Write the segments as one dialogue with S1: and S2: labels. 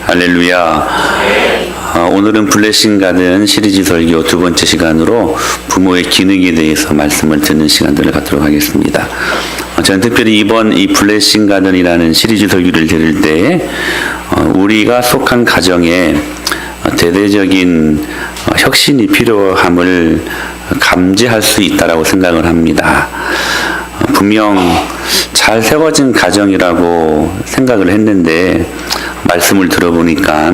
S1: 할렐루야. 오늘은 블레싱 가든 시리즈 설교 두 번째 시간으로 부모의 기능에 대해서 말씀을 듣는 시간들을 갖도록 하겠습니다. 저는 특별히 이번 이 블레싱 가든이라는 시리즈 설교를 들을 때 우리가 속한 가정에 대대적인 혁신이 필요함을 감지할 수 있다라고 생각을 합니다. 분명 잘 세워진 가정이라고 생각을 했는데 말씀을 들어보니까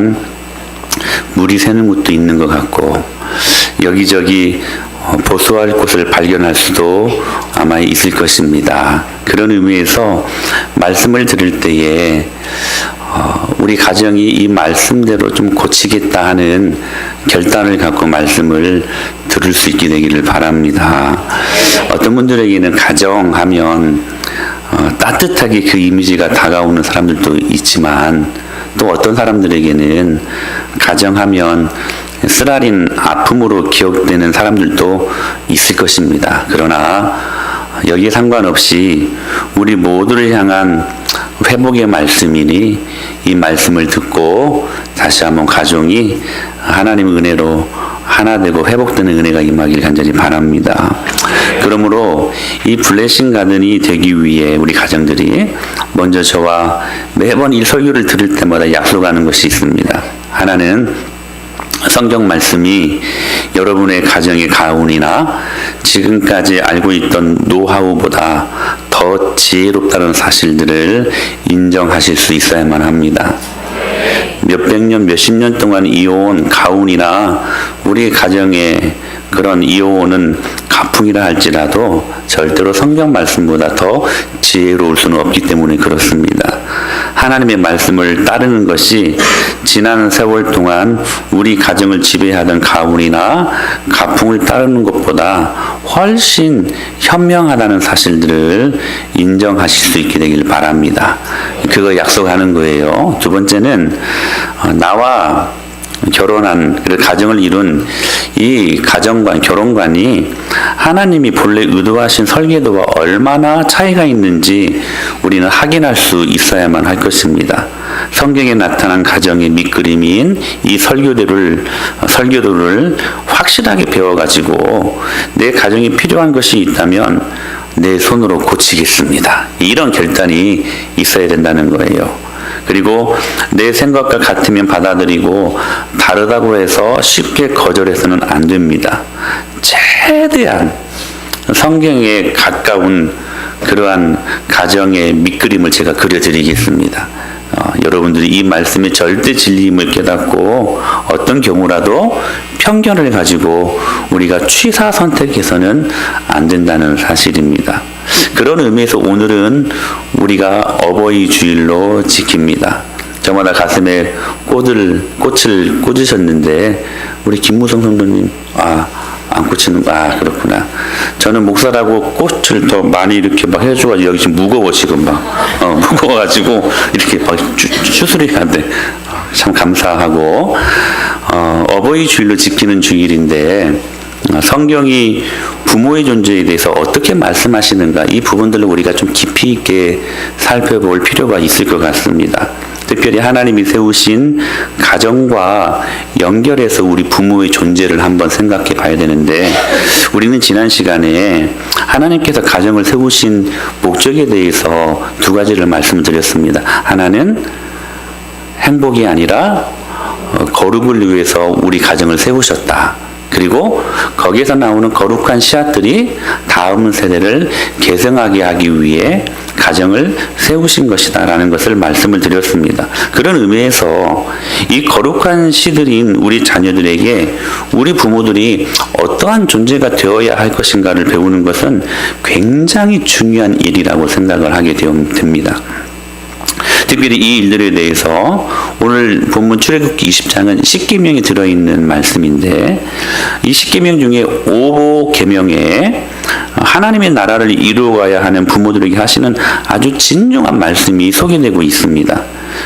S1: 물이 새는 곳도 있는 것 같고 여기저기 보수할 곳을 발견할 수도 아마 있을 것입니다. 그런 의미에서 말씀을 들을 때에 우리 가정이 이 말씀대로 좀 고치겠다 하는 결단을 갖고 말씀을 들을 수 있게 되기를 바랍니다. 어떤 분들에게는 가정하면 따뜻하게 그 이미지가 다가오는 사람들도 있지만 또 어떤 사람들에게는 가정하면 쓰라린 아픔으로 기억되는 사람들도 있을 것입니다. 그러나 여기에 상관없이 우리 모두를 향한 회복의 말씀이니 이 말씀을 듣고 다시 한번 가정이 하나님의 은혜로 하나 되고 회복되는 은혜가 임하길 간절히 바랍니다. 그러므로 이 블레싱 가든이 되기 위해 우리 가정들이 먼저 저와 매번 이 설교를 들을 때마다 약속하는 것이 있습니다. 하나는 성경 말씀이 여러분의 가정의 가훈이나 지금까지 알고 있던 노하우보다 더 지혜롭다는 사실들을 인정하실 수 있어야만 합니다. 몇백 년, 몇십 년 동안 이어온 가훈이나 우리 가정의 그런 이어오는 가풍이라 할지라도 절대로 성경 말씀보다 더 지혜로울 수는 없기 때문에 그렇습니다. 하나님의 말씀을 따르는 것이 지난 세월 동안 우리 가정을 지배하던 가훈이나 가풍을 따르는 것보다 훨씬 현명하다는 사실들을 인정하실 수 있게 되길 바랍니다. 그거 약속하는 거예요. 두 번째는 나와 결혼한 가정을 이룬 이 가정관, 결혼관이 하나님이 본래 의도하신 설계도와 얼마나 차이가 있는지 우리는 확인할 수 있어야만 할 것입니다. 성경에 나타난 가정의 밑그림인 이 설교도를 확실하게 배워가지고 내 가정에 필요한 것이 있다면 내 손으로 고치겠습니다. 이런 결단이 있어야 된다는 거예요. 그리고 내 생각과 같으면 받아들이고 다르다고 해서 쉽게 거절해서는 안 됩니다. 최대한 성경에 가까운 그러한 가정의 밑그림을 제가 그려드리겠습니다. 여러분들이 이 말씀의 절대 진리임을 깨닫고 어떤 경우라도 편견을 가지고 우리가 취사 선택해서는 안 된다는 사실입니다. 그런 의미에서 오늘은 우리가 어버이 주일로 지킵니다. 저마다 가슴에 꽃을 꽂으셨는데 우리 김무성 성도님 안 꽂히는 그렇구나. 저는 목사라고 꽃을 더 많이 이렇게 막 해줘가지고 여기 지금 무거워 지금 무거워가지고 이렇게 막 추스려야 돼. 참 감사하고 어버이 주일로 지키는 주일인데 성경이 부모의 존재에 대해서 어떻게 말씀하시는가 이 부분들을 우리가 좀 깊이 있게 살펴볼 필요가 있을 것 같습니다. 특별히 하나님이 세우신 가정과 연결해서 우리 부모의 존재를 한번 생각해 봐야 되는데 우리는 지난 시간에 하나님께서 가정을 세우신 목적에 대해서 두 가지를 말씀드렸습니다. 하나는 행복이 아니라 거룩을 위해서 우리 가정을 세우셨다. 그리고 거기에서 나오는 거룩한 씨앗들이 다음 세대를 계승하게 하기 위해 가정을 세우신 것이다 라는 것을 말씀을 드렸습니다. 그런 의미에서 이 거룩한 씨들인 우리 자녀들에게 우리 부모들이 어떠한 존재가 되어야 할 것인가를 배우는 것은 굉장히 중요한 일이라고 생각을 하게 됩니다. 특별히 이 일들에 대해서 오늘 본문 출애굽기 20장은 10계명이 들어있는 말씀인데 이 10계명 중에 5계명에 하나님의 나라를 이루어가야 하는 부모들에게 하시는 아주 진중한 말씀이 소개되고 있습니다.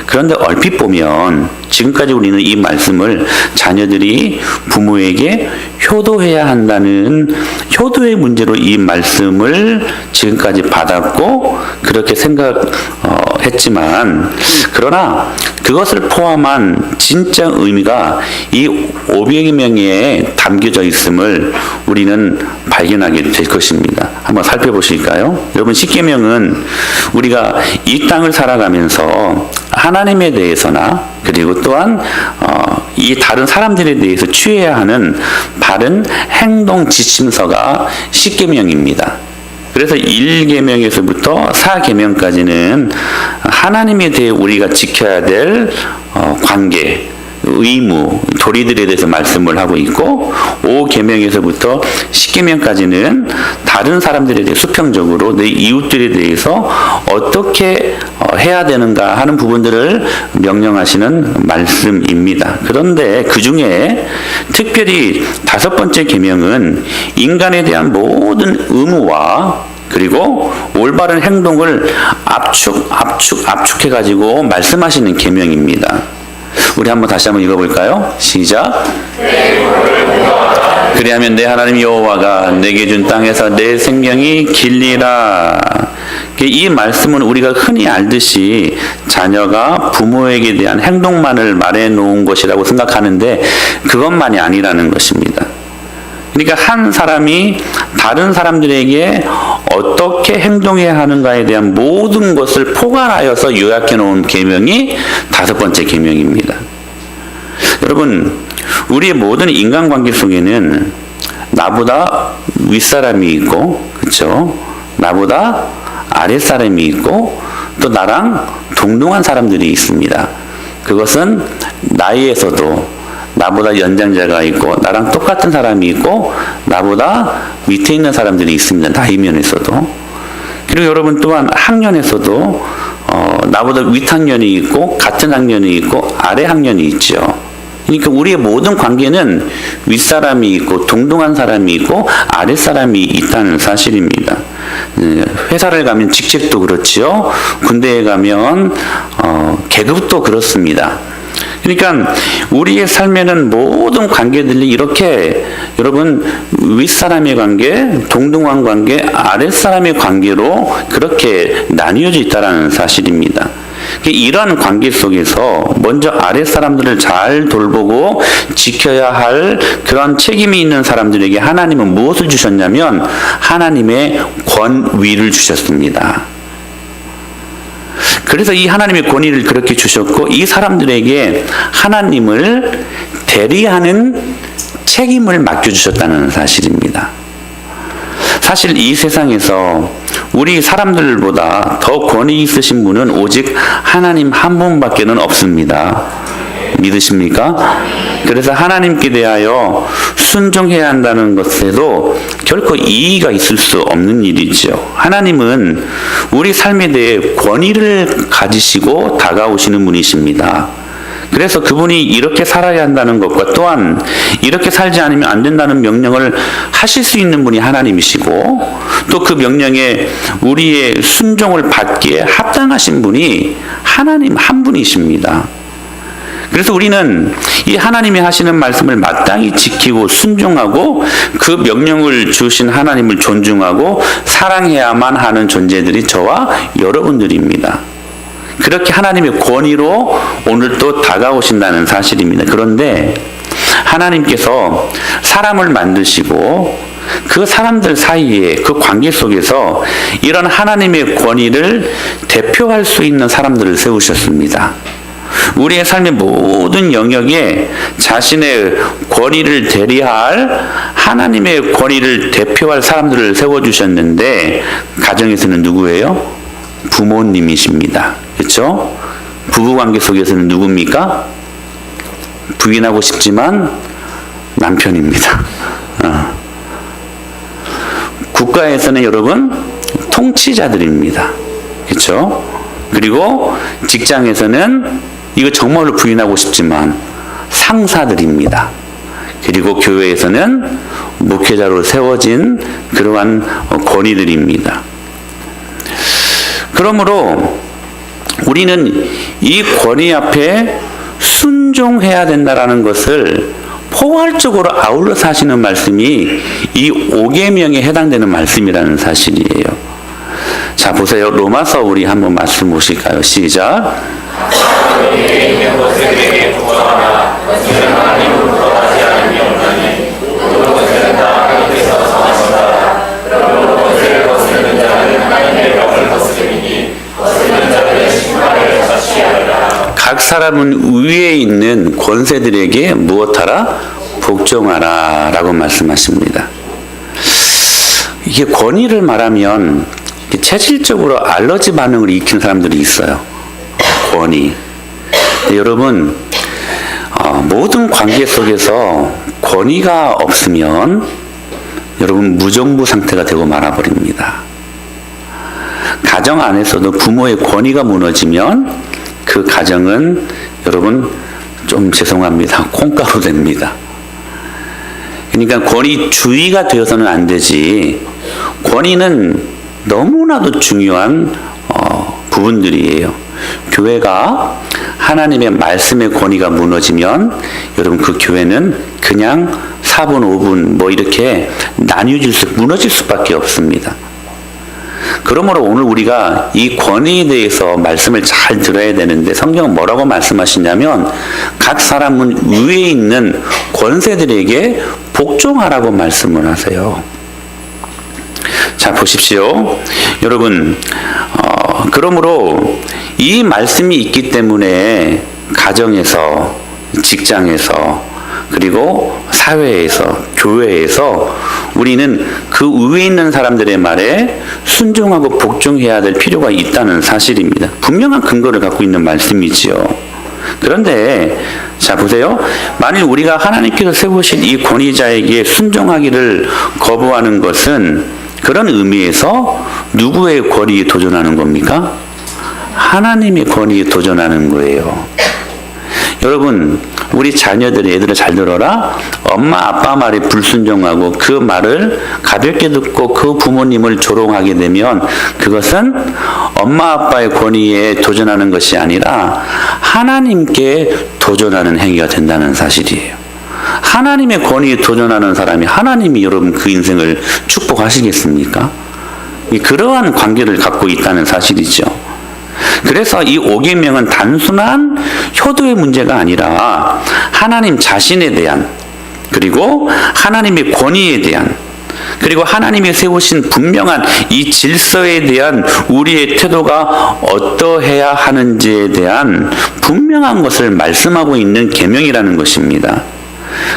S1: 그런데 얼핏 보면 지금까지 우리는 이 말씀을 자녀들이 부모에게 효도해야 한다는 효도의 문제로 이 말씀을 지금까지 받았고 그렇게 했지만 그러나 그것을 포함한 진짜 의미가 이 500여 명에 담겨져 있음을 우리는 발견하게 될 것입니다. 한번 살펴보실까요? 여러분, 10계명은 우리가 이 땅을 살아가면서 하나님에 대해서나 그리고 또한 이 다른 사람들에 대해서 취해야 하는 바른 행동 지침서가 10계명입니다. 그래서 1계명에서부터 4계명까지는 하나님에 대해 우리가 지켜야 될 관계, 의무, 도리들에 대해서 말씀을 하고 있고 5계명에서부터 10계명까지는 다른 사람들에 대해 수평적으로 내 이웃들에 대해서 어떻게 해야 되는가 하는 부분들을 명령하시는 말씀입니다. 그런데 그 중에 특별히 5번째 계명은 인간에 대한 모든 의무와 그리고 올바른 행동을 압축해가지고 말씀하시는 계명입니다. 우리 다시 한번 읽어볼까요? 시작. 그리하면 내 하나님 여호와가 내게 준 땅에서 내 생명이 길리라. 이 말씀은 우리가 흔히 알듯이 자녀가 부모에게 대한 행동만을 말해 놓은 것이라고 생각하는데 그것만이 아니라는 것입니다. 그러니까 한 사람이 다른 사람들에게 어떻게 행동해야 하는가에 대한 모든 것을 포괄하여서 요약해 놓은 계명이 5번째 계명입니다. 여러분, 우리의 모든 인간관계 속에는 나보다 윗사람이 있고, 그렇죠? 나보다 아랫사람이 있고, 또 나랑 동등한 사람들이 있습니다. 그것은 나이에서도 나보다 연장자가 있고 나랑 똑같은 사람이 있고 나보다 밑에 있는 사람들이 있습니다. 나이 면에서도. 그리고 여러분 또한 학년에서도 나보다 윗학년이 있고 같은 학년이 있고 아래 학년이 있죠. 그러니까 우리의 모든 관계는 윗사람이 있고 동등한 사람이 있고 아랫사람이 있다는 사실입니다. 회사를 가면 직책도 그렇지요. 군대에 가면 계급도 그렇습니다. 그러니까 우리의 삶에는 모든 관계들이 이렇게 여러분 윗사람의 관계, 동등한 관계, 아랫사람의 관계로 그렇게 나뉘어져 있다는 사실입니다. 이러한 관계 속에서 먼저 아랫사람들을 잘 돌보고 지켜야 할 그런 책임이 있는 사람들에게 하나님은 무엇을 주셨냐면 하나님의 권위를 주셨습니다. 그래서 이 하나님의 권위를 그렇게 주셨고 이 사람들에게 하나님을 대리하는 책임을 맡겨주셨다는 사실입니다. 사실 이 세상에서 우리 사람들보다 더 권위 있으신 분은 오직 하나님 한 분밖에는 없습니다. 믿으십니까? 그래서 하나님께 대하여 순종해야 한다는 것에도 결코 이의가 있을 수 없는 일이죠. 하나님은 우리 삶에 대해 권위를 가지시고 다가오시는 분이십니다. 그래서 그분이 이렇게 살아야 한다는 것과 또한 이렇게 살지 않으면 안 된다는 명령을 하실 수 있는 분이 하나님이시고 또 그 명령에 우리의 순종을 받기에 합당하신 분이 하나님 한 분이십니다. 그래서 우리는 이 하나님이 하시는 말씀을 마땅히 지키고 순종하고 그 명령을 주신 하나님을 존중하고 사랑해야만 하는 존재들이 저와 여러분들입니다. 그렇게 하나님의 권위로 오늘 또 다가오신다는 사실입니다. 그런데 하나님께서 사람을 만드시고 그 사람들 사이에 그 관계 속에서 이런 하나님의 권위를 대표할 수 있는 사람들을 세우셨습니다. 우리의 삶의 모든 영역에 자신의 권위를 대리할 하나님의 권위를 대표할 사람들을 세워주셨는데 가정에서는 누구예요? 부모님이십니다. 그렇죠? 부부관계 속에서는 누굽니까? 부인하고 싶지만 남편입니다. 국가에서는 여러분 통치자들입니다. 그렇죠? 그리고 직장에서는 이거 정말로 부인하고 싶지만 상사들입니다. 그리고 교회에서는 목회자로 세워진 그러한 권위들입니다. 그러므로 우리는 이 권위 앞에 순종해야 된다라는 것을 포괄적으로 아울러서 하시는 말씀이 이 5계명에 해당되는 말씀이라는 사실이에요. 자, 보세요. 로마서 우리 한번 말씀 보실까요? 시작. 각 사람은 위에 있는 권세들에게 무엇하라? 복종하라 라고 말씀하십니다. 이게 권위를 말하면 체질적으로 알러지 반응을 일으키는 사람들이 있어요. 권위. 여러분, 모든 관계 속에서 권위가 없으면 여러분 무정부 상태가 되고 말아버립니다. 가정 안에서도 부모의 권위가 무너지면 그 가정은 여러분 좀 죄송합니다. 콩가루 됩니다. 그러니까 권위주의가 되어서는 안 되지. 권위는 너무나도 중요한 부분들이에요. 교회가 하나님의 말씀의 권위가 무너지면 여러분 그 교회는 그냥 4분, 5분 뭐 이렇게 무너질 수밖에 없습니다. 그러므로 오늘 우리가 이 권위에 대해서 말씀을 잘 들어야 되는데 성경은 뭐라고 말씀하시냐면 각 사람은 위에 있는 권세들에게 복종하라고 말씀을 하세요. 자, 보십시오. 여러분, 그러므로 이 말씀이 있기 때문에 가정에서, 직장에서, 그리고 사회에서, 교회에서 우리는 그 위에 있는 사람들의 말에 순종하고 복종해야 될 필요가 있다는 사실입니다. 분명한 근거를 갖고 있는 말씀이지요. 그런데 자 보세요. 만일 우리가 하나님께서 세우신 이 권위자에게 순종하기를 거부하는 것은 그런 의미에서 누구의 권위에 도전하는 겁니까? 하나님의 권위에 도전하는 거예요. 여러분, 우리 자녀들이 애들을 잘 들어라. 엄마 아빠 말에 불순종하고 그 말을 가볍게 듣고 그 부모님을 조롱하게 되면 그것은 엄마 아빠의 권위에 도전하는 것이 아니라 하나님께 도전하는 행위가 된다는 사실이에요. 하나님의 권위에 도전하는 사람이 하나님이 여러분 그 인생을 축복하시겠습니까? 그러한 관계를 갖고 있다는 사실이죠. 그래서 이 5계명은 단순한 효도의 문제가 아니라 하나님 자신에 대한, 그리고 하나님의 권위에 대한, 그리고 하나님이 세우신 분명한 이 질서에 대한 우리의 태도가 어떠해야 하는지에 대한 분명한 것을 말씀하고 있는 계명이라는 것입니다.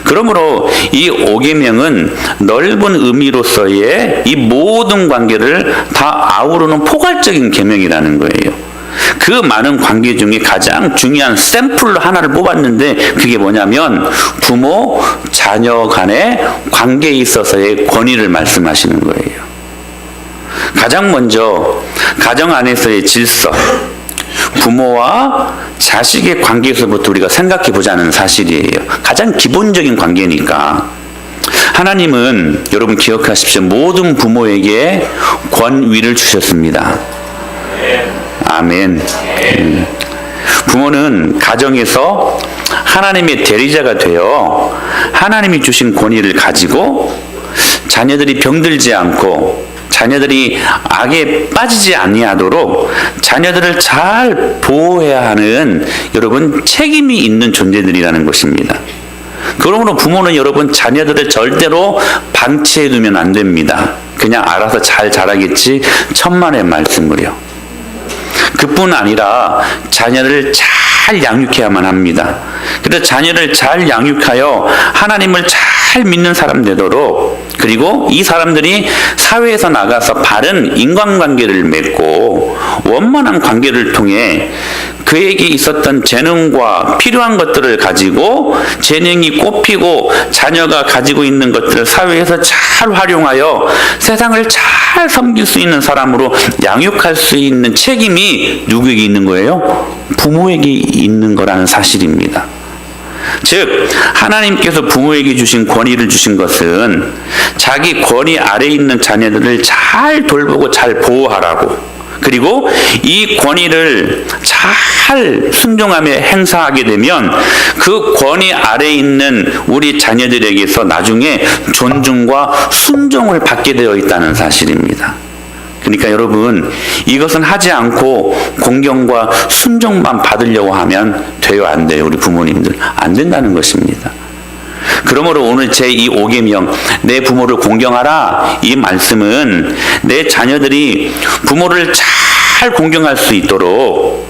S1: 그러므로 이 5계명은 넓은 의미로서의 이 모든 관계를 다 아우르는 포괄적인 계명이라는 거예요. 그 많은 관계 중에 가장 중요한 샘플로 하나를 뽑았는데 그게 뭐냐면 부모, 자녀 간의 관계에 있어서의 권위를 말씀하시는 거예요. 가장 먼저 가정 안에서의 질서, 부모와 자식의 관계에서부터 우리가 생각해 보자는 사실이에요. 가장 기본적인 관계니까. 하나님은 여러분 기억하십시오. 모든 부모에게 권위를 주셨습니다. 아멘. 부모는 가정에서 하나님의 대리자가 되어 하나님이 주신 권위를 가지고 자녀들이 병들지 않고 자녀들이 악에 빠지지 아니하도록 자녀들을 잘 보호해야 하는 여러분 책임이 있는 존재들이라는 것입니다. 그러므로 부모는 여러분 자녀들을 절대로 방치해 두면 안 됩니다. 그냥 알아서 잘 자라겠지 천만의 말씀을요. 그뿐 아니라 자녀를 잘 양육해야만 합니다. 그래서 자녀를 잘 양육하여 하나님을 잘 믿는 사람 되도록, 그리고 이 사람들이 사회에서 나가서 바른 인간관계를 맺고 원만한 관계를 통해 그에게 있었던 재능과 필요한 것들을 가지고 재능이 꽃피고 자녀가 가지고 있는 것들을 사회에서 잘 활용하여 세상을 잘 섬길 수 있는 사람으로 양육할 수 있는 책임이 누구에게 있는 거예요? 부모에게 있는 거라는 사실입니다. 즉 하나님께서 부모에게 주신 권위를 주신 것은 자기 권위 아래에 있는 자녀들을 잘 돌보고 잘 보호하라고, 그리고 이 권위를 잘 순종하며 행사하게 되면 그 권위 아래에 있는 우리 자녀들에게서 나중에 존중과 순종을 받게 되어 있다는 사실입니다. 그러니까 여러분, 이것은 하지 않고 공경과 순종만 받으려고 하면 돼요, 안 돼요? 우리 부모님들 안 된다는 것입니다. 그러므로 오늘 제2 5계명 내 부모를 공경하라, 이 말씀은 내 자녀들이 부모를 잘 공경할 수 있도록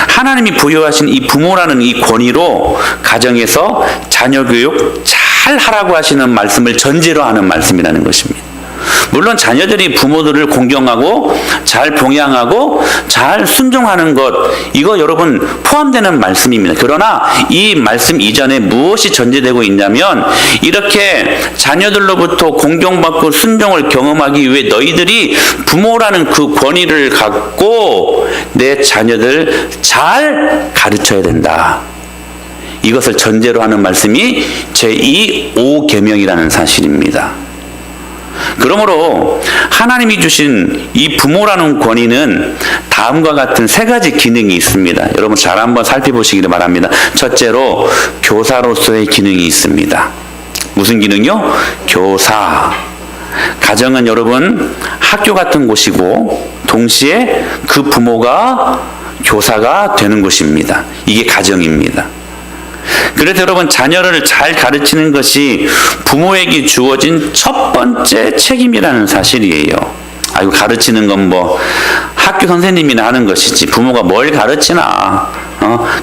S1: 하나님이 부여하신 이 부모라는 이 권위로 가정에서 자녀 교육 잘 하라고 하시는 말씀을 전제로 하는 말씀이라는 것입니다. 물론 자녀들이 부모들을 공경하고 잘 봉양하고 잘 순종하는 것, 이거 여러분 포함되는 말씀입니다. 그러나 이 말씀 이전에 무엇이 전제되고 있냐면, 이렇게 자녀들로부터 공경받고 순종을 경험하기 위해 너희들이 부모라는 그 권위를 갖고 내 자녀들 잘 가르쳐야 된다. 이것을 전제로 하는 말씀이 제2 5계명이라는 사실입니다. 그러므로 하나님이 주신 이 부모라는 권위는 다음과 같은 세 가지 기능이 있습니다. 여러분 잘 한번 살펴보시기를 바랍니다. 첫째로 교사로서의 기능이 있습니다. 무슨 기능이요? 교사. 가정은 여러분 학교 같은 곳이고 동시에 그 부모가 교사가 되는 곳입니다. 이게 가정입니다. 그래서 여러분 자녀를 잘 가르치는 것이 부모에게 주어진 첫 번째 책임이라는 사실이에요. 아이고, 가르치는 건 뭐 학교 선생님이나 하는 것이지 부모가 뭘 가르치나.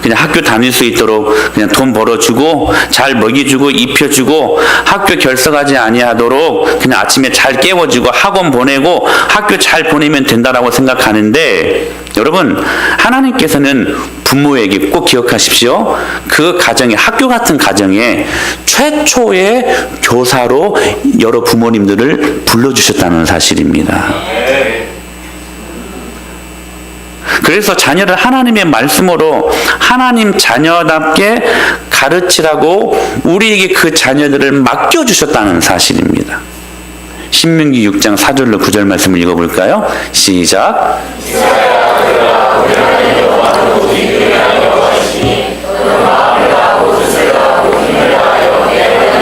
S1: 그냥 학교 다닐 수 있도록 그냥 돈 벌어주고 잘 먹여주고 입혀주고 학교 결석하지 아니하도록 그냥 아침에 잘 깨워주고 학원 보내고 학교 잘 보내면 된다라고 생각하는데, 여러분 하나님께서는 부모에게 꼭 기억하십시오. 그 가정에, 학교 같은 가정에 최초의 교사로 여러 부모님들을 불러주셨다는 사실입니다. 그래서 자녀를 하나님의 말씀으로 하나님 자녀답게 가르치라고 우리에게 그 자녀들을 맡겨주셨다는 사실입니다. 신명기 6장 4절로 9절 말씀을 읽어볼까요? 시작.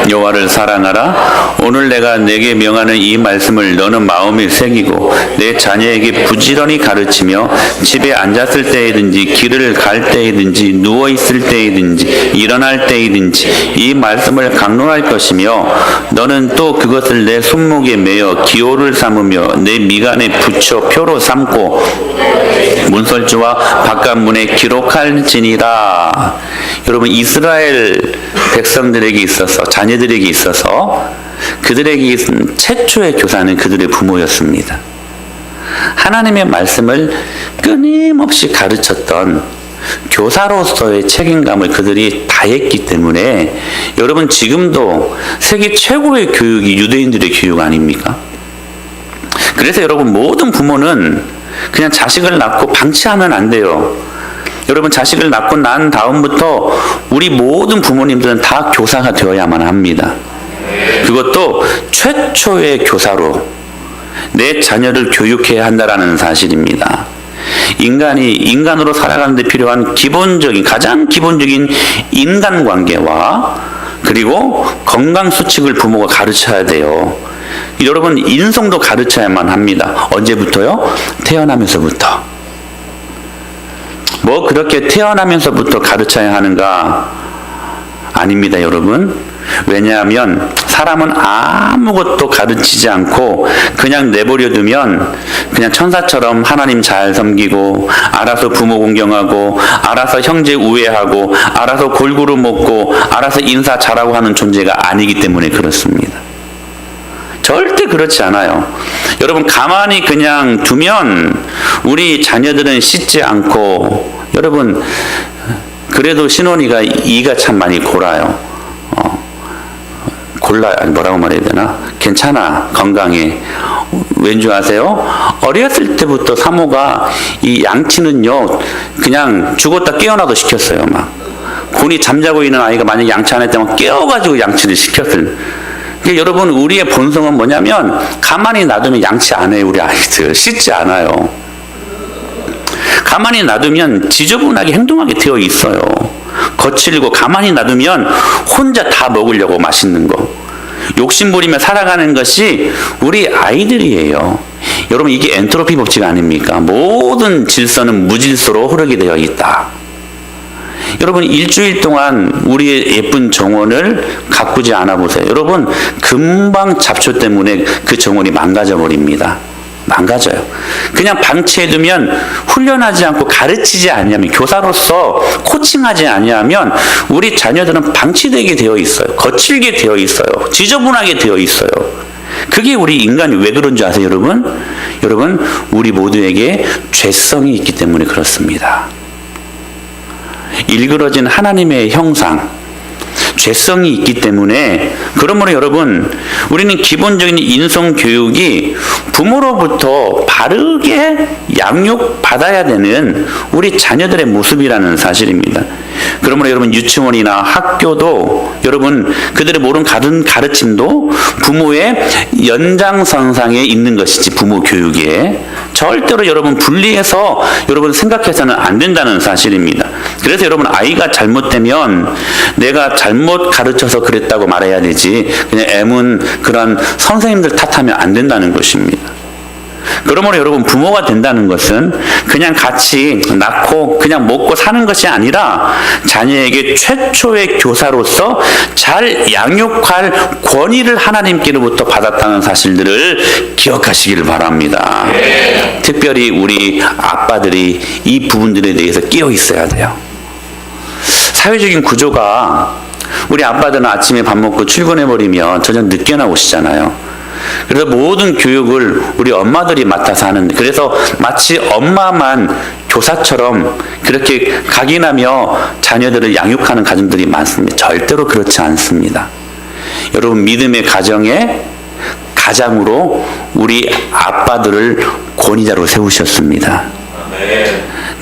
S1: 여호와를 사랑하라. 오늘 내가 내게 명하는 이 말씀을 너는 마음에 새기고 내 자녀에게 부지런히 가르치며 집에 앉았을 때이든지 길을 갈 때이든지 누워 있을 때이든지 일어날 때이든지 이 말씀을 강론할 것이며, 너는 또 그것을 내 손목에 매어 기호를 삼으며 내 미간에 붙여 표로 삼고 문설주와 바깥문에 기록할지니라. 여러분 이스라엘 백성들에게 있어서, 자녀들에게 있어서 그들에게 최초의 교사는 그들의 부모였습니다. 하나님의 말씀을 끊임없이 가르쳤던 교사로서의 책임감을 그들이 다했기 때문에, 여러분 지금도 세계 최고의 교육이 유대인들의 교육 아닙니까? 그래서 여러분 모든 부모는 그냥 자식을 낳고 방치하면 안 돼요. 여러분 자식을 낳고 난 다음부터 우리 모든 부모님들은 다 교사가 되어야만 합니다. 그것도 최초의 교사로 내 자녀를 교육해야 한다는 사실입니다. 인간이 인간으로 살아가는 데 필요한 기본적인, 가장 기본적인 인간관계와 그리고 건강수칙을 부모가 가르쳐야 돼요. 여러분 인성도 가르쳐야만 합니다. 언제부터요? 태어나면서부터. 뭐 그렇게 태어나면서부터 가르쳐야 하는가? 아닙니다, 여러분. 왜냐하면 사람은 아무것도 가르치지 않고 그냥 내버려 두면 그냥 천사처럼 하나님 잘 섬기고 알아서 부모 공경하고 알아서 형제 우애하고 알아서 골고루 먹고 알아서 인사 잘하고 하는 존재가 아니기 때문에 그렇습니다. 절대 그렇지 않아요. 여러분 가만히 그냥 두면 우리 자녀들은 씻지 않고, 여러분 그래도 신혼이가 이가 참 많이 골아요. 뭐라고 말해야 되나? 괜찮아, 건강해. 왠지 아세요? 어렸을 때부터 사모가 이 양치는요 그냥 죽었다 깨어나도 시켰어요. 막 곤히 잠자고 있는 아이가 만약에 양치 안 했다면 깨워가지고 양치를 시켰어요. 그러니까 여러분 우리의 본성은 뭐냐면 가만히 놔두면 양치 안 해요. 우리 아이들 씻지 않아요. 가만히 놔두면 지저분하게 행동하게 되어 있어요. 거칠고 가만히 놔두면 혼자 다 먹으려고 맛있는 거 욕심부리며 살아가는 것이 우리 아이들이에요. 여러분 이게 엔트로피 법칙 아닙니까? 모든 질서는 무질서로 흐르게 되어 있다. 여러분 일주일 동안 우리의 예쁜 정원을 가꾸지 않아 보세요. 여러분 금방 잡초 때문에 그 정원이 망가져 버립니다. 망가져요. 그냥 방치해두면 훈련하지 않고 가르치지 않냐면 교사로서 코칭하지 않냐면 우리 자녀들은 방치되게 되어 있어요. 거칠게 되어 있어요. 지저분하게 되어 있어요. 그게 우리 인간이 왜 그런 줄 아세요, 여러분? 여러분, 우리 모두에게 죄성이 있기 때문에 그렇습니다. 일그러진 하나님의 형상, 죄성이 있기 때문에 그러므로 여러분 우리는 기본적인 인성교육이 부모로부터 바르게 양육받아야 되는 우리 자녀들의 모습이라는 사실입니다. 그러므로 여러분 유치원이나 학교도 여러분 그들의 모든 가르침도 부모의 연장선상에 있는 것이지 부모 교육에 절대로 여러분 분리해서 여러분 생각해서는 안 된다는 사실입니다. 그래서 여러분 아이가 잘못되면 내가 잘못 가르쳐서 그랬다고 말해야 되지 그냥 애문 그런 선생님들 탓하면 안 된다는 것입니다. 그러므로 여러분 부모가 된다는 것은 그냥 같이 낳고 그냥 먹고 사는 것이 아니라 자녀에게 최초의 교사로서 잘 양육할 권위를 하나님께로부터 받았다는 사실들을 기억하시기를 바랍니다. 특별히 우리 아빠들이 이 부분들에 대해서 끼어 있어야 돼요. 사회적인 구조가 우리 아빠들은 아침에 밥 먹고 출근해버리면 저녁 늦게 나오시잖아요. 그래서 모든 교육을 우리 엄마들이 맡아서 하는데 그래서 마치 엄마만 교사처럼 그렇게 각인하며 자녀들을 양육하는 가정들이 많습니다. 절대로 그렇지 않습니다. 여러분 믿음의 가정에 가장으로 우리 아빠들을 권위자로 세우셨습니다.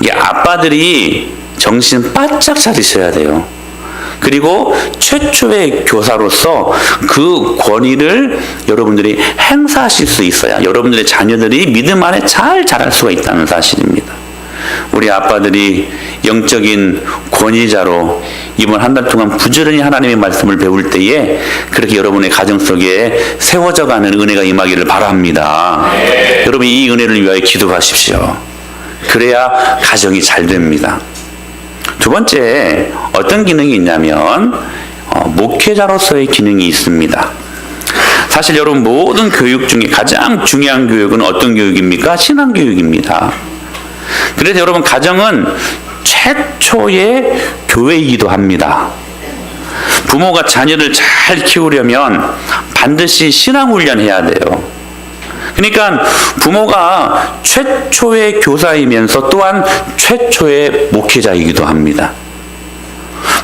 S1: 이게 아빠들이 정신 바짝 차리셔야 돼요. 그리고 최초의 교사로서 그 권위를 여러분들이 행사하실 수 있어야 여러분들의 자녀들이 믿음 안에 잘 자랄 수가 있다는 사실입니다. 우리 아빠들이 영적인 권위자로 이번 한 달 동안 부지런히 하나님의 말씀을 배울 때에 그렇게 여러분의 가정 속에 세워져 가는 은혜가 임하기를 바랍니다. 여러분 이 은혜를 위하여 기도하십시오. 그래야 가정이 잘 됩니다. 두 번째 어떤 기능이 있냐면 목회자로서의 기능이 있습니다. 사실 여러분 모든 교육 중에 가장 중요한 교육은 어떤 교육입니까? 신앙교육입니다. 그래서 여러분 가정은 최초의 교회이기도 합니다. 부모가 자녀를 잘 키우려면 반드시 신앙훈련해야 돼요. 그러니까 부모가 최초의 교사이면서 또한 최초의 목회자이기도 합니다.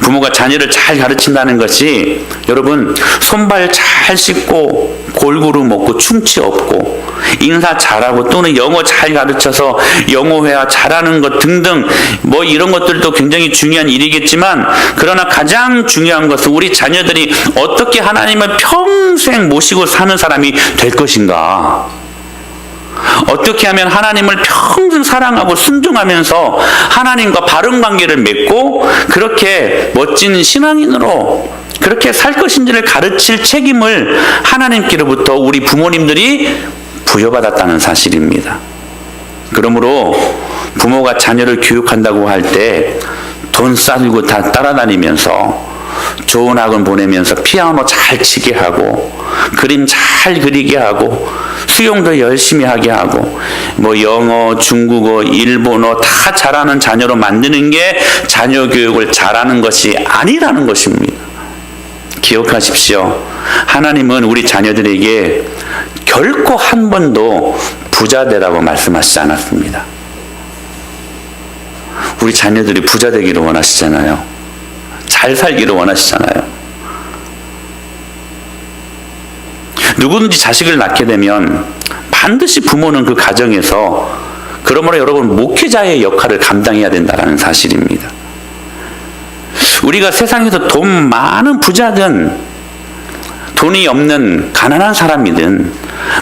S1: 부모가 자녀를 잘 가르친다는 것이 여러분 손발 잘 씻고 골고루 먹고 충치 없고 인사 잘하고 또는 영어 잘 가르쳐서 영어 회화 잘하는 것 등등 뭐 이런 것들도 굉장히 중요한 일이겠지만 그러나 가장 중요한 것은 우리 자녀들이 어떻게 하나님을 평생 모시고 사는 사람이 될 것인가, 어떻게 하면 하나님을 평생 사랑하고 순종하면서 하나님과 바른 관계를 맺고 그렇게 멋진 신앙인으로 그렇게 살 것인지를 가르칠 책임을 하나님께로부터 우리 부모님들이 부여받았다는 사실입니다. 그러므로 부모가 자녀를 교육한다고 할 때 돈 싸들고 다 따라다니면서 좋은 학원 보내면서 피아노 잘 치게 하고 그림 잘 그리게 하고 수영도 열심히 하게 하고 뭐 영어, 중국어, 일본어 다 잘하는 자녀로 만드는 게 자녀 교육을 잘하는 것이 아니라는 것입니다. 기억하십시오. 하나님은 우리 자녀들에게 결코 한 번도 부자 되라고 말씀하시지 않았습니다. 우리 자녀들이 부자 되기를 원하시잖아요. 잘 살기를 원하시잖아요. 누구든지 자식을 낳게 되면 반드시 부모는 그 가정에서 그러므로 여러분 목회자의 역할을 감당해야 된다는 사실입니다. 우리가 세상에서 돈 많은 부자든 돈이 없는 가난한 사람이든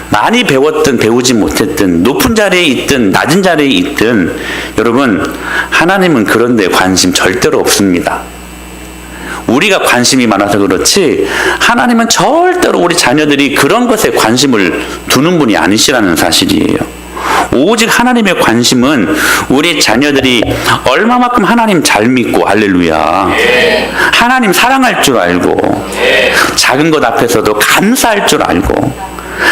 S1: 많이 배웠든 배우지 못했든 높은 자리에 있든 낮은 자리에 있든 여러분 하나님은 그런 데 관심 절대로 없습니다. 우리가 관심이 많아서 그렇지 하나님은 절대로 우리 자녀들이 그런 것에 관심을 두는 분이 아니시라는 사실이에요. 오직 하나님의 관심은 우리 자녀들이 얼마만큼 하나님 잘 믿고, 할렐루야, 하나님 사랑할 줄 알고, 작은 것 앞에서도 감사할 줄 알고,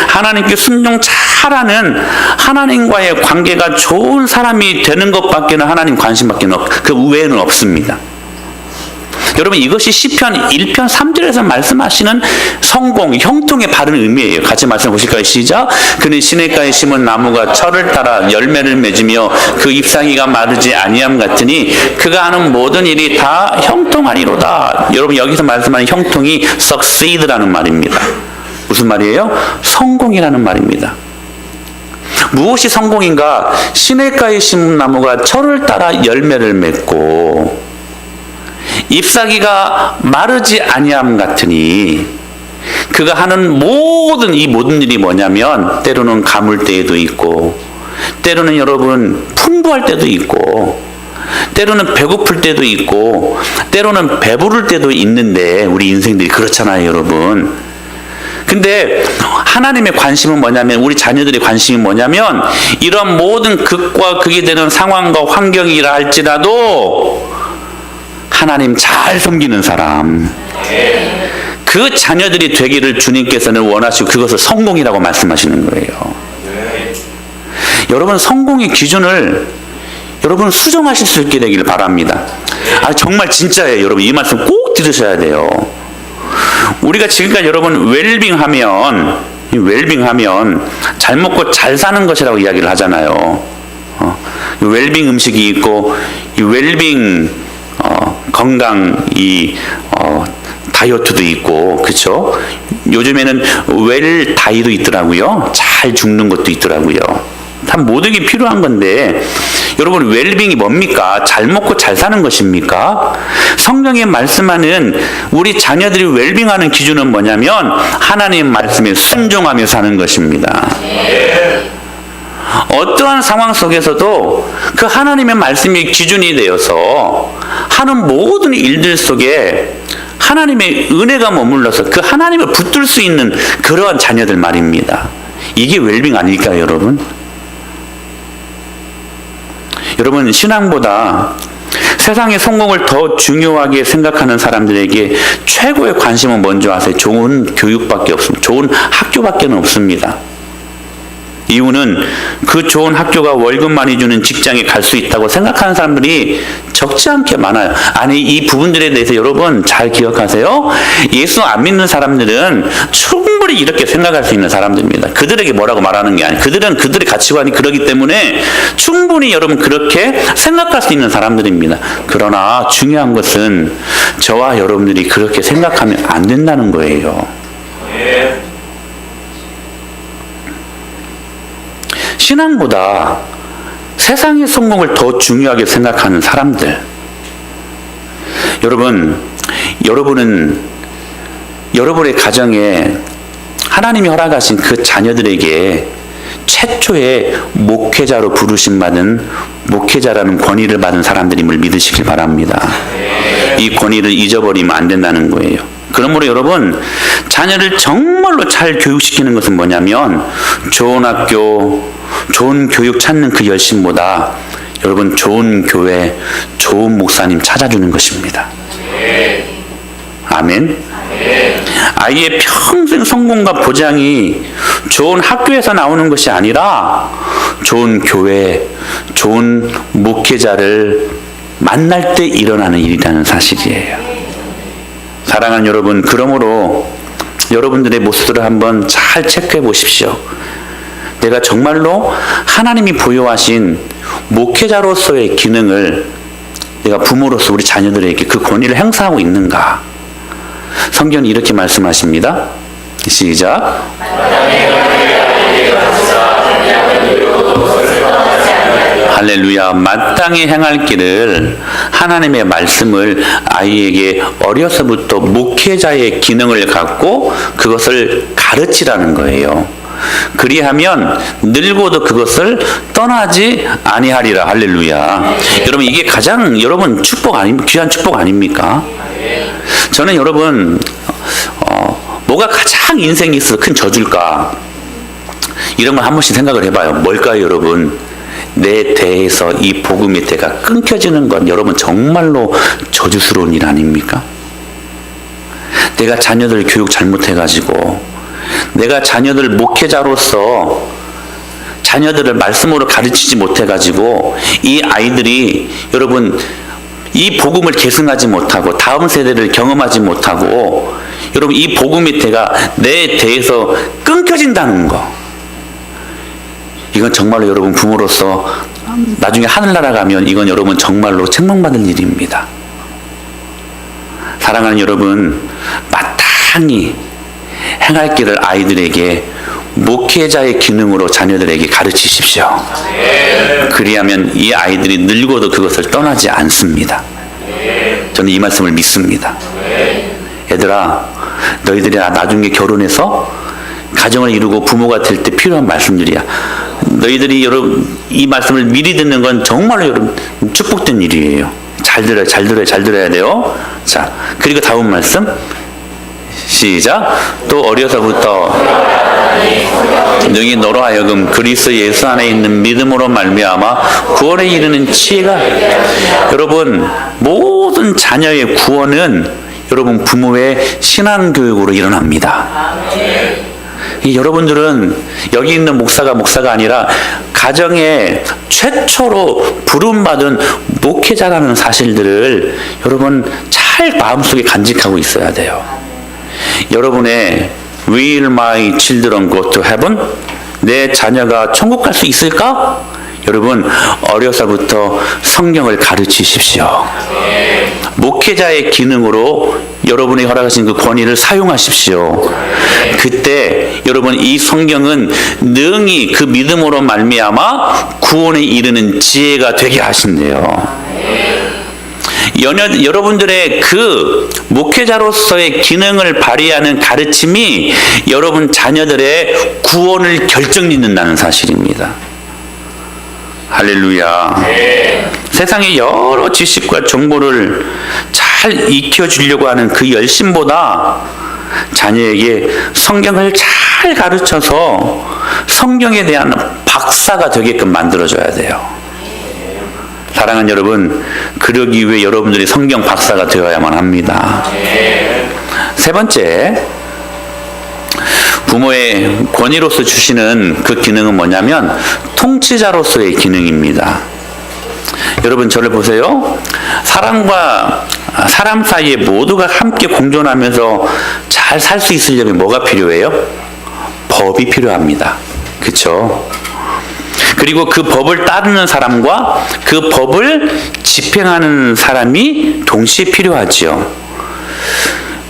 S1: 하나님께 순종 잘하는, 하나님과의 관계가 좋은 사람이 되는 것밖에는 하나님 관심밖에는 그 외에는 없습니다. 여러분, 이것이 시편 1편 3절에서 말씀하시는 성공, 형통의 바른 의미예요. 같이 말씀 보실까요? 시작. 그는 시냇가에 심은 나무가 철을 따라 열매를 맺으며 그 잎사귀가 마르지 아니함 같으니 그가 하는 모든 일이 다 형통하리로다. 여러분, 여기서 말씀하는 형통이 succeed라는 말입니다. 무슨 말이에요? 성공이라는 말입니다. 무엇이 성공인가? 시냇가에 심은 나무가 철을 따라 열매를 맺고 잎사귀가 마르지 아니함 같으니 그가 하는 모든 이 모든 일이 뭐냐면 때로는 가물 때에도 있고, 때로는 여러분 풍부할 때도 있고, 때로는 배고플 때도 있고, 때로는 배부를 때도 있는데 우리 인생들이 그렇잖아요, 여러분. 근데 하나님의 관심은 뭐냐면, 우리 자녀들의 관심이 뭐냐면 이런 모든 극과 극이 되는 상황과 환경이라 할지라도 하나님 잘 섬기는 사람, 그 자녀들이 되기를 주님께서는 원하시고 그것을 성공이라고 말씀하시는 거예요. 여러분, 성공의 기준을 여러분 수정하실 수 있게 되기를 바랍니다. 정말 진짜예요. 여러분, 이 말씀 꼭 들으셔야 돼요. 우리가 지금까지 여러분 웰빙하면 잘 먹고 잘 사는 것이라고 이야기를 하잖아요. 웰빙 음식이 있고 이 웰빙 건강 다이어트도 있고, 그렇죠? 요즘에는 웰 다이도 있더라고요. 잘 죽는 것도 있더라고요. 다 모든 게 필요한 건데, 여러분, 웰빙이 뭡니까? 잘 먹고 잘 사는 것입니까? 성경에 말씀하는 우리 자녀들이 웰빙하는 기준은 뭐냐면 하나님 말씀에 순종하며 사는 것입니다. 어떠한 상황 속에서도 그 하나님의 말씀이 기준이 되어서 하는 모든 일들 속에 하나님의 은혜가 머물러서 그 하나님을 붙들 수 있는 그러한 자녀들 말입니다. 이게 웰빙 아닐까요, 여러분? 여러분, 신앙보다 세상의 성공을 더 중요하게 생각하는 사람들에게 최고의 관심은 뭔지 아세요? 좋은 교육밖에 없습니다. 좋은 학교밖에 없습니다. 이유는 그 좋은 학교가 월급 많이 주는 직장에 갈 수 있다고 생각하는 사람들이 적지 않게 많아요. 아니, 이 부분들에 대해서 여러분 잘 기억하세요. 예수 안 믿는 사람들은 충분히 이렇게 생각할 수 있는 사람들입니다. 그들에게 뭐라고 말하는 게 아니에요. 그들은 그들의 가치관이 그러기 때문에 충분히 여러분 그렇게 생각할 수 있는 사람들입니다. 그러나 중요한 것은 저와 여러분들이 그렇게 생각하면 안 된다는 거예요. 신앙보다 세상의 성공을 더 중요하게 생각하는 사람들. 여러분은 여러분의 가정에 하나님이 허락하신 그 자녀들에게 최초의 목회자로 부르심 받은 목회자라는 권위를 받은 사람들임을 믿으시길 바랍니다. 이 권위를 잊어버리면 안 된다는 거예요. 그러므로 여러분, 자녀를 정말로 잘 교육시키는 것은 뭐냐면 좋은 학교, 좋은 교육 찾는 그 열심보다 여러분 좋은 교회, 좋은 목사님 찾아주는 것입니다. 아멘. 아이의 평생 성공과 보장이 좋은 학교에서 나오는 것이 아니라 좋은 교회, 좋은 목회자를 만날 때 일어나는 일이라는 사실이에요. 사랑하는 여러분, 그러므로 여러분들의 모습들을 한번 잘 체크해 보십시오. 내가 정말로 하나님이 부여하신 목회자로서의 기능을 내가 부모로서 우리 자녀들에게 그 권위를 행사하고 있는가? 성경이 이렇게 말씀하십니다. 시작. 할렐루야. 마땅히 행할 길을, 하나님의 말씀을 아이에게 어려서부터 목회자의 기능을 갖고 그것을 가르치라는 거예요. 그리하면 늙어도 그것을 떠나지 아니하리라. 할렐루야. 여러분, 이게 가장 여러분 축복 귀한 축복 아닙니까? 저는 여러분 뭐가 가장 인생에 있어서 큰 저주일까? 이런 걸 한 번씩 생각을 해봐요. 뭘까요, 여러분? 내 대에서 이 복음의 대가 끊겨지는 건 여러분 정말로 저주스러운 일 아닙니까? 내가 자녀들 교육 잘못해가지고, 내가 자녀들 목회자로서 자녀들을 말씀으로 가르치지 못해가지고 이 아이들이 여러분 이 복음을 계승하지 못하고 다음 세대를 경험하지 못하고 여러분 이 복음의 대가 내 대에서 끊겨진다는 거, 이건 정말로 여러분 부모로서 나중에 하늘나라 가면 이건 여러분 정말로 책망받을 일입니다. 사랑하는 여러분, 마땅히 행할 길을 아이들에게 목회자의 기능으로 자녀들에게 가르치십시오. 그리하면 이 아이들이 늙어도 그것을 떠나지 않습니다. 저는 이 말씀을 믿습니다. 얘들아, 너희들이 나중에 결혼해서 가정을 이루고 부모가 될 때 필요한 말씀들이야. 너희들이 여러분 이 말씀을 미리 듣는 건 정말로 여러분 축복된 일이에요. 잘 들어야 돼요. 자, 그리고 다음 말씀 시작. 또 어려서부터 능히 너로 하여금 그리스도 예수 안에 있는 믿음으로 말미암아 구원에 이르는 지혜가, 여러분 모든 자녀의 구원은 여러분 부모의 신앙교육으로 일어납니다. 여러분들은 여기 있는 목사가 아니라 가정에 최초로 부름받은 목회자라는 사실들을 여러분 잘 마음속에 간직하고 있어야 돼요. 여러분의 Will my children go to heaven? 내 자녀가 천국 갈 수 있을까? 여러분 어려서부터 성경을 가르치십시오. 목회자의 기능으로 여러분이 허락하신 그 권위를 사용하십시오. 그때 여러분 이 성경은 능히 그 믿음으로 말미암아 구원에 이르는 지혜가 되게 하신대요. 여러분들의 그 목회자로서의 기능을 발휘하는 가르침이 여러분 자녀들의 구원을 결정짓는다는 사실입니다. 할렐루야. 세상의 여러 지식과 정보를 잘 익혀주려고 하는 그 열심보다 자녀에게 성경을 잘 가르쳐서 성경에 대한 박사가 되게끔 만들어줘야 돼요. 사랑하는 여러분, 그러기 위해 여러분들이 성경 박사가 되어야만 합니다. 세 번째, 부모의 권위로서 주시는 그 기능은 뭐냐면 통치자로서의 기능입니다. 여러분 저를 보세요. 사람과 사람 사이에 모두가 함께 공존하면서 잘 살 수 있으려면 뭐가 필요해요? 법이 필요합니다. 그렇죠? 그리고 그 법을 따르는 사람과 그 법을 집행하는 사람이 동시에 필요하지요.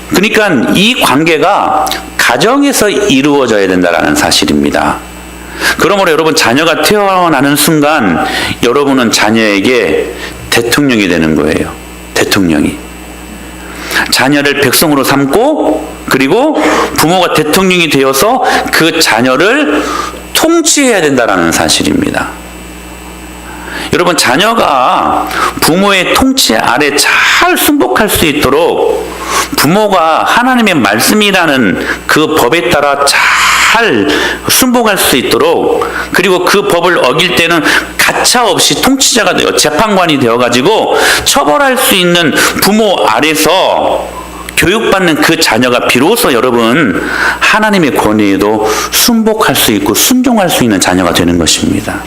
S1: 그러니까 이 관계가 가정에서 이루어져야 된다는 사실입니다. 그러므로 여러분 자녀가 태어나는 순간 여러분은 자녀에게 대통령이 되는 거예요. 대통령이. 자녀를 백성으로 삼고 그리고 부모가 대통령이 되어서 그 자녀를 통치해야 된다는 사실입니다. 여러분 자녀가 부모의 통치 아래 잘 순복할 수 있도록 부모가 하나님의 말씀이라는 그 법에 따라 잘 순복할 수 있도록, 그리고 그 법을 어길 때는 가차없이 통치자가 되어 재판관이 되어가지고 처벌할 수 있는 부모 아래서 교육받는 그 자녀가 비로소 여러분 하나님의 권위에도 순복할 수 있고 순종할 수 있는 자녀가 되는 것입니다.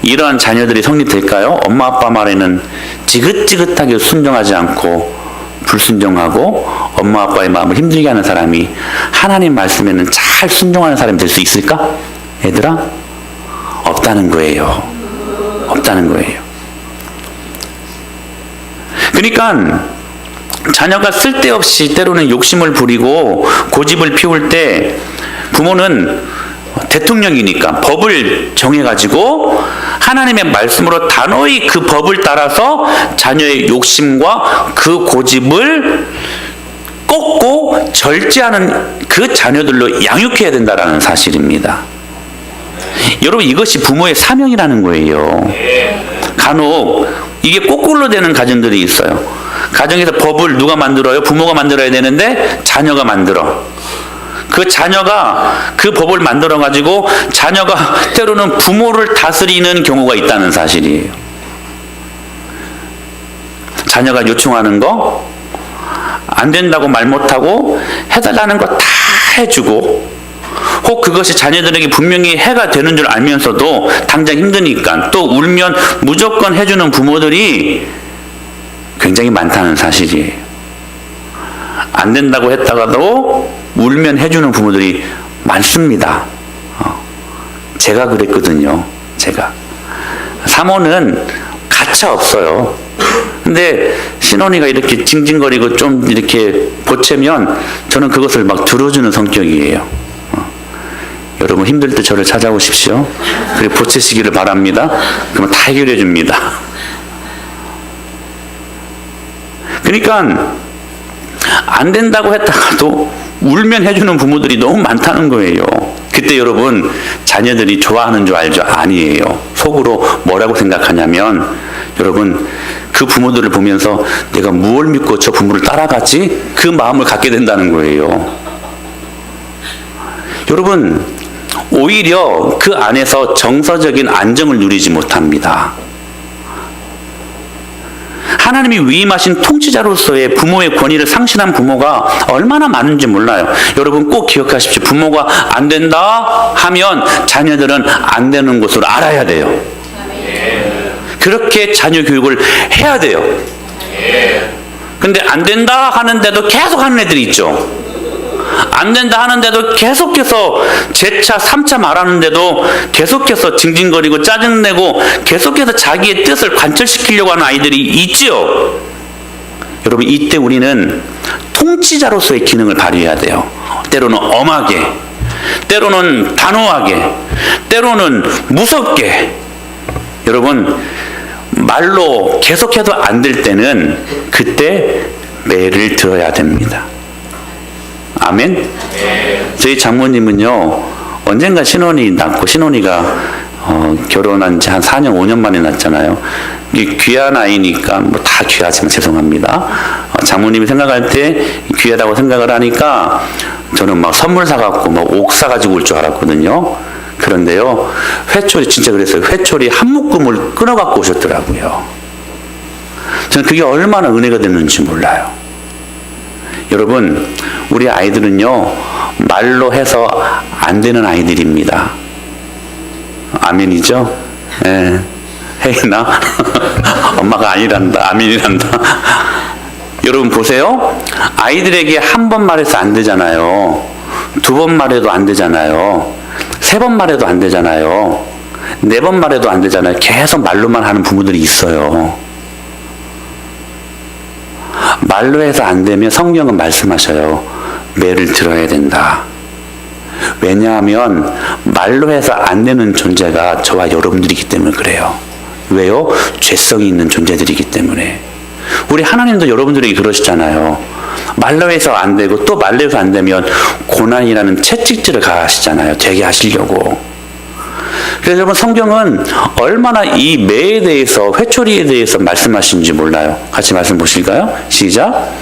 S1: 이러한 자녀들이 성립될까요? 엄마 아빠 말에는 지긋지긋하게 순종하지 않고 불순종하고 엄마 아빠의 마음을 힘들게 하는 사람이 하나님 말씀에는 잘 순종하는 사람이 될 수 있을까? 얘들아, 없다는 거예요. 없다는 거예요. 그러니까 자녀가 쓸데없이 때로는 욕심을 부리고 고집을 피울 때 부모는 대통령이니까 법을 정해가지고 하나님의 말씀으로 단호히 그 법을 따라서 자녀의 욕심과 그 고집을 꺾고 절제하는 그 자녀들로 양육해야 된다는 사실입니다. 여러분 이것이 부모의 사명이라는 거예요. 간혹 이게 거꾸로 되는 가정들이 있어요. 가정에서 법을 누가 만들어요? 부모가 만들어야 되는데 자녀가 만들어. 그 자녀가 그 법을 만들어 가지고 자녀가 때로는 부모를 다스리는 경우가 있다는 사실이에요. 자녀가 요청하는 거 안 된다고 말 못하고 해달라는 거 다 해주고, 혹 그것이 자녀들에게 분명히 해가 되는 줄 알면서도 당장 힘드니까 또 울면 무조건 해주는 부모들이 굉장히 많다는 사실이에요. 안 된다고 했다가도 울면 해주는 부모들이 많습니다. 제가 그랬거든요. 제가. 사모는 가차 없어요. 근데 신혼이가 이렇게 징징거리고 좀 이렇게 보채면 저는 그것을 막 들어주는 성격이에요. 여러분 힘들 때 저를 찾아오십시오. 그리고 보채시기를 바랍니다. 그러면 다 해결해 줍니다. 그러니까 안 된다고 했다가도 울면 해주는 부모들이 너무 많다는 거예요. 그때 여러분 자녀들이 좋아하는 줄 알죠? 아니에요. 속으로 뭐라고 생각하냐면, 여러분 그 부모들을 보면서 내가 무엇을 믿고 저 부모를 따라갔지? 그 마음을 갖게 된다는 거예요. 여러분 오히려 그 안에서 정서적인 안정을 누리지 못합니다. 하나님이 위임하신 통치자로서의 부모의 권위를 상실한 부모가 얼마나 많은지 몰라요. 여러분 꼭 기억하십시오. 부모가 안 된다 하면 자녀들은 안 되는 것으로 알아야 돼요. 그렇게 자녀 교육을 해야 돼요. 근데 안 된다 하는데도 계속 하는 애들이 있죠. 안 된다 하는데도 계속해서 재차 3차 말하는데도 계속해서 징징거리고 짜증내고 계속해서 자기의 뜻을 관철시키려고 하는 아이들이 있지요. 여러분 이때 우리는 통치자로서의 기능을 발휘해야 돼요. 때로는 엄하게, 때로는 단호하게, 때로는 무섭게. 여러분 말로 계속해도 안 될 때는 그때 매를 들어야 됩니다. 아멘? 저희 장모님은요, 언젠가 신혼이 났고, 신혼이가 결혼한 지 한 4년, 5년 만에 났잖아요. 이게 귀한 아이니까, 뭐 다 귀하지만 죄송합니다. 장모님이 생각할 때 귀하다고 생각을 하니까 저는 막 선물 사갖고, 막 옥 사가지고 올 줄 알았거든요. 그런데요, 회초리, 진짜 그랬어요. 회초리 한 묶음을 끊어갖고 오셨더라고요. 저는 그게 얼마나 은혜가 됐는지 몰라요. 여러분, 우리 아이들은요, 말로 해서 안 되는 아이들입니다. 아멘이죠? 예. 혜인아? 엄마가 아니란다. 아멘이란다. 여러분 보세요. 아이들에게 한 번 말해서 안 되잖아요. 2번 말해도 안 되잖아요. 3번 말해도 안 되잖아요. 4번 말해도 안 되잖아요. 계속 말로만 하는 부모들이 있어요. 말로 해서 안 되면 성경은 말씀하셔요. 매를 들어야 된다. 왜냐하면 말로 해서 안 되는 존재가 저와 여러분들이기 때문에 그래요. 왜요? 죄성이 있는 존재들이기 때문에. 우리 하나님도 여러분들에게 그러시잖아요. 말로 해서 안 되고 또 말로 해서 안 되면 고난이라는 채찍질을 가하시잖아요. 되게 하시려고. 그래서 여러분 성경은 얼마나 이 매에 대해서, 회초리에 대해서 말씀하시는지 몰라요. 같이 말씀 보실까요? 시작.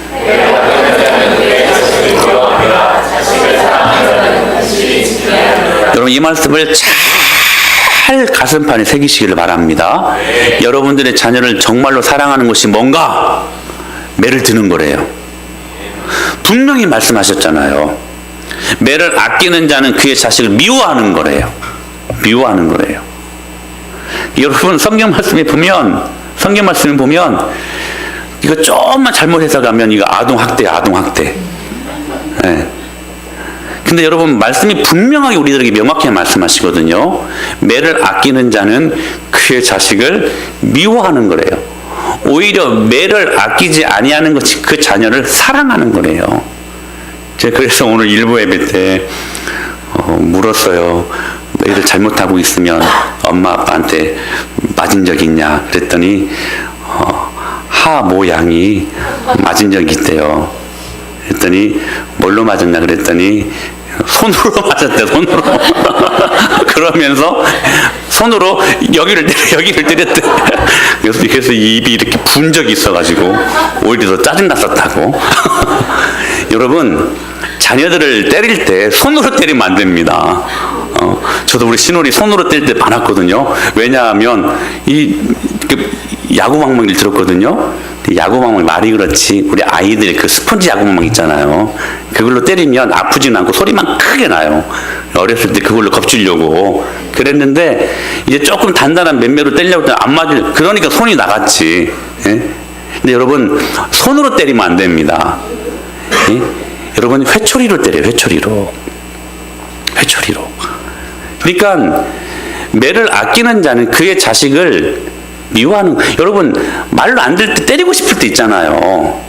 S1: 여러분 이 말씀을 잘 가슴판에 새기시기를 바랍니다. 여러분들의 자녀를 정말로 사랑하는 것이 뭔가? 매를 드는 거래요. 분명히 말씀하셨잖아요. 매를 아끼는 자는 그의 자식을 미워하는 거래요. 미워하는 거래요. 여러분 성경 말씀에 보면 이거 조금만 잘못 해석하면 이거 아동학대야, 아동학대. 네. 근데 여러분 말씀이 분명하게 우리들에게 명확히 말씀하시거든요. 매를 아끼는 자는 그의 자식을 미워하는 거래요. 오히려 매를 아끼지 아니하는 것이 그 자녀를 사랑하는 거래요. 제가 그래서 오늘 일부 예배 때 물었어요. 너희들 잘못하고 있으면 엄마 아빠한테 맞은 적 있냐 그랬더니 하 모 양이 맞은 적이 있대요. 그랬더니 뭘로 맞았냐 그랬더니 손으로 맞았대, 손으로. 그러면서 손으로 여기를 때렸대. 그래서 입이 이렇게 분 적이 있어가지고 오히려 더 짜증났었다고. 여러분, 자녀들을 때릴 때 손으로 때리면 안 됩니다. 저도 우리 신우리 손으로 때릴 때 많았거든요. 왜냐하면 야구방망이를 들었거든요. 야구방망이 말이 그렇지 우리 아이들이 그 스펀지 야구방망이 있잖아요. 그걸로 때리면 아프진 않고 소리만 크게 나요. 어렸을 때 그걸로 겁주려고 그랬는데 이제 조금 단단한 맴매로 때리려고 했더니 안 맞을, 그러니까 손이 나갔지. 예? 근데 여러분, 손으로 때리면 안 됩니다. 예? 여러분, 회초리로 때려요. 회초리로. 그러니까 매를 아끼는 자는 그의 자식을 미워하는, 여러분, 말로 안 될 때 때리고 싶을 때 있잖아요.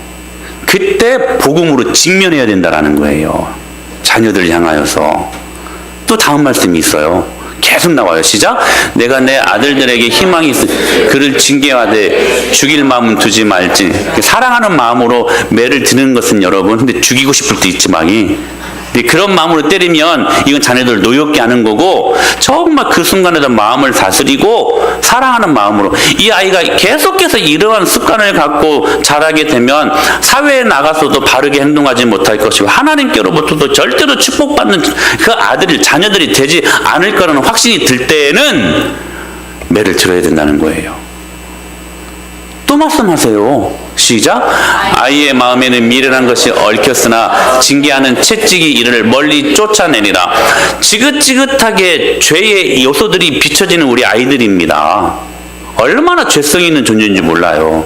S1: 그때 복음으로 직면해야 된다라는 거예요. 자녀들 향하여서. 또 다음 말씀이 있어요. 계속 나와요. 시작. 내가 내 아들들에게 희망이 있으 그를 징계하되 죽일 마음은 두지 말지. 사랑하는 마음으로 매를 드는 것은 여러분, 근데 죽이고 싶을 때 있지만이 그런 마음으로 때리면 이건 자녀들을 노엽게 하는 거고, 정말 그 순간에도 마음을 다스리고 사랑하는 마음으로 이 아이가 계속해서 이러한 습관을 갖고 자라게 되면 사회에 나가서도 바르게 행동하지 못할 것이고 하나님께로부터도 절대로 축복받는 그 아들이, 자녀들이 되지 않을 거라는 확신이 들 때에는 매를 들어야 된다는 거예요. 또 말씀하세요. 시작. 아이의 마음에는 미련한 것이 얽혔으나 징계하는 채찍이 이를 멀리 쫓아내니라. 지긋지긋하게 죄의 요소들이 비춰지는 우리 아이들입니다. 얼마나 죄성이 있는 존재인지 몰라요.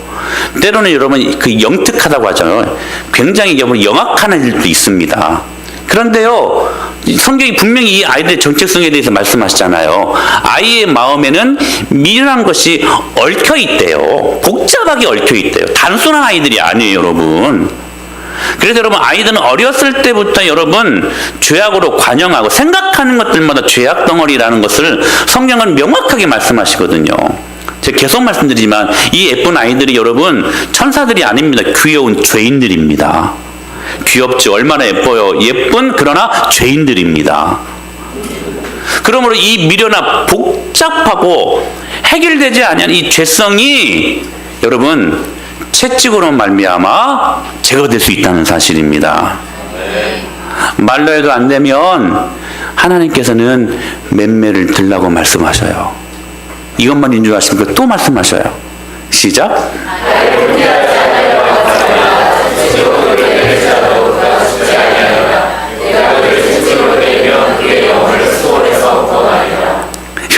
S1: 때로는 여러분 그 영특하다고 하잖아요. 굉장히 영악한 일도 있습니다. 그런데요, 성경이 분명히 이 아이들의 정체성에 대해서 말씀하시잖아요. 아이의 마음에는 미련한 것이 얽혀 있대요. 복잡하게 얽혀 있대요. 단순한 아이들이 아니에요, 여러분. 그래서 여러분, 아이들은 어렸을 때부터 여러분 죄악으로 관영하고 생각하는 것들마다 죄악 덩어리라는 것을 성경은 명확하게 말씀하시거든요. 제가 계속 말씀드리지만 이 예쁜 아이들이 여러분 천사들이 아닙니다. 귀여운 죄인들입니다. 귀엽죠? 얼마나 예뻐요. 예쁜 그러나 죄인들입니다. 그러므로 이 미련한 복잡하고 해결되지 않은 이 죄성이 여러분 채찍으로 말미암아 제거될 수 있다는 사실입니다. 말로 해도 안 되면 하나님께서는 맴매를 들라고 말씀하셔요. 이것만 인정하십니까? 또 말씀하셔요. 시작.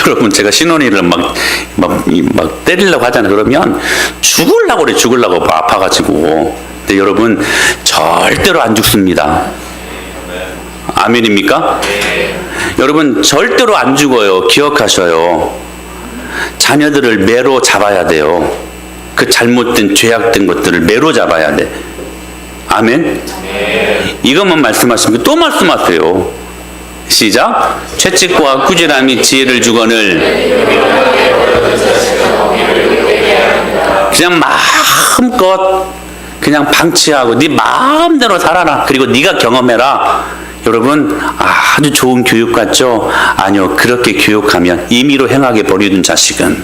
S1: 여러분, 제가 신혼이를 막 때리려고 하잖아요. 그러면 죽으려고 그래. 죽으려고 아파가지고. 근데 여러분, 절대로 안 죽습니다. 아멘입니까? 여러분, 절대로 안 죽어요. 기억하셔요. 자녀들을 매로 잡아야 돼요. 그 잘못된 죄악된 것들을 매로 잡아야 돼. 아멘? 이것만 말씀하시면 또 말씀하세요. 시작. 채찍과 꾸지람이 지혜를 주거늘 그냥 마음껏 그냥 방치하고 네 마음대로 살아라. 그리고 네가 경험해라. 여러분, 아주 좋은 교육 같죠? 아니요. 그렇게 교육하면 임의로 행하게 버리는 자식은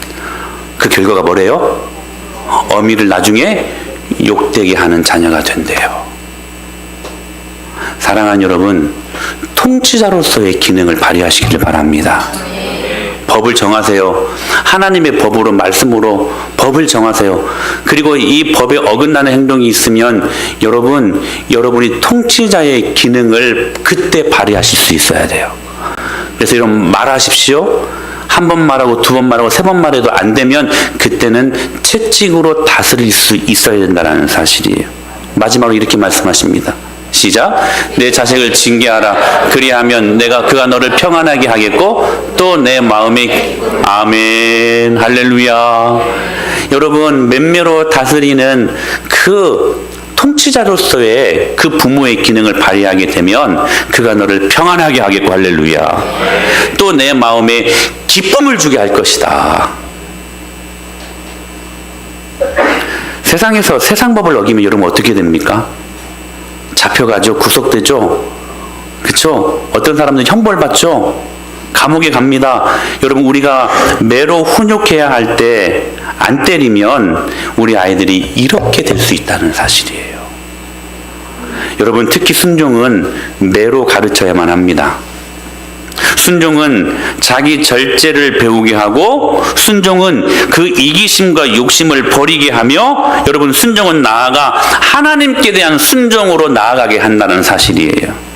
S1: 그 결과가 뭐래요? 어미를 나중에 욕되게 하는 자녀가 된대요. 사랑하는 여러분, 통치자로서의 기능을 발휘하시길 바랍니다. 법을 정하세요. 하나님의 법으로, 말씀으로 법을 정하세요. 그리고 이 법에 어긋나는 행동이 있으면 여러분이 통치자의 기능을 그때 발휘하실 수 있어야 돼요. 그래서 여러분, 말하십시오. 한 번 말하고 두 번 말하고 세 번 말해도 안 되면 그때는 채찍으로 다스릴 수 있어야 된다는 사실이에요. 마지막으로 이렇게 말씀하십니다. 시작. 내 자식을 징계하라. 그리하면 내가 그가 너를 평안하게 하겠고 또 내 마음이 아멘 할렐루야. 여러분, 맴매로 다스리는 그 통치자로서의 그 부모의 기능을 발휘하게 되면 그가 너를 평안하게 하겠고 할렐루야. 또 내 마음에 기쁨을 주게 할 것이다. 세상에서 세상 법을 어기면 여러분 어떻게 됩니까? 잡혀가죠. 구속되죠. 그쵸? 어떤 사람들은 형벌받죠? 감옥에 갑니다. 여러분, 우리가 매로 훈육해야 할 때 안 때리면 우리 아이들이 이렇게 될 수 있다는 사실이에요. 여러분, 특히 순종은 매로 가르쳐야만 합니다. 순종은 자기 절제를 배우게 하고, 순종은 그 이기심과 욕심을 버리게 하며, 여러분, 순종은 나아가 하나님께 대한 순종으로 나아가게 한다는 사실이에요.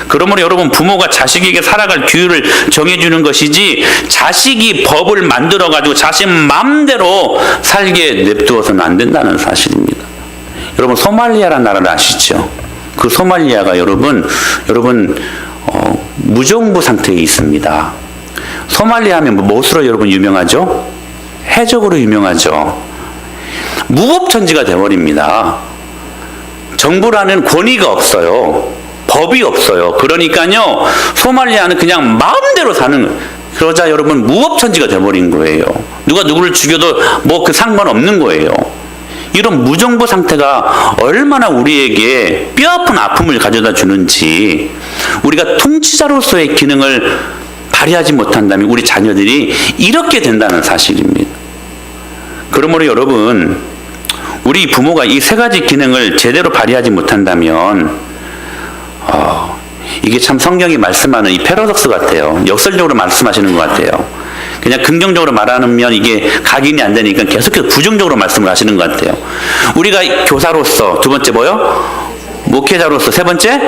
S1: 그러므로 여러분, 부모가 자식에게 살아갈 규율을 정해주는 것이지 자식이 법을 만들어가지고 자식 마음대로 살게 냅두어서는 안 된다는 사실입니다. 여러분, 소말리아라는 나라를 아시죠? 그 소말리아가 여러분 무정부 상태에 있습니다. 소말리아 하면 무엇으로 여러분 유명하죠? 해적으로 유명하죠. 무법천지가 되어버립니다. 정부라는 권위가 없어요. 법이 없어요. 그러니까요, 소말리아는 그냥 마음대로 사는, 그러자 여러분 무법천지가 되어버린 거예요. 누가 누구를 죽여도 뭐 그 상관없는 거예요. 이런 무정부 상태가 얼마나 우리에게 뼈아픈 아픔을 가져다 주는지, 우리가 통치자로서의 기능을 발휘하지 못한다면 우리 자녀들이 이렇게 된다는 사실입니다. 그러므로 여러분, 우리 부모가 이 세 가지 기능을 제대로 발휘하지 못한다면 이게 참 성경이 말씀하는 이 패러독스 같아요. 역설적으로 말씀하시는 것 같아요. 그냥 긍정적으로 말하면 이게 각인이 안 되니까 계속해서 부정적으로 말씀을 하시는 것 같아요. 우리가 교사로서, 두 번째 뭐요? 목회자로서, 세 번째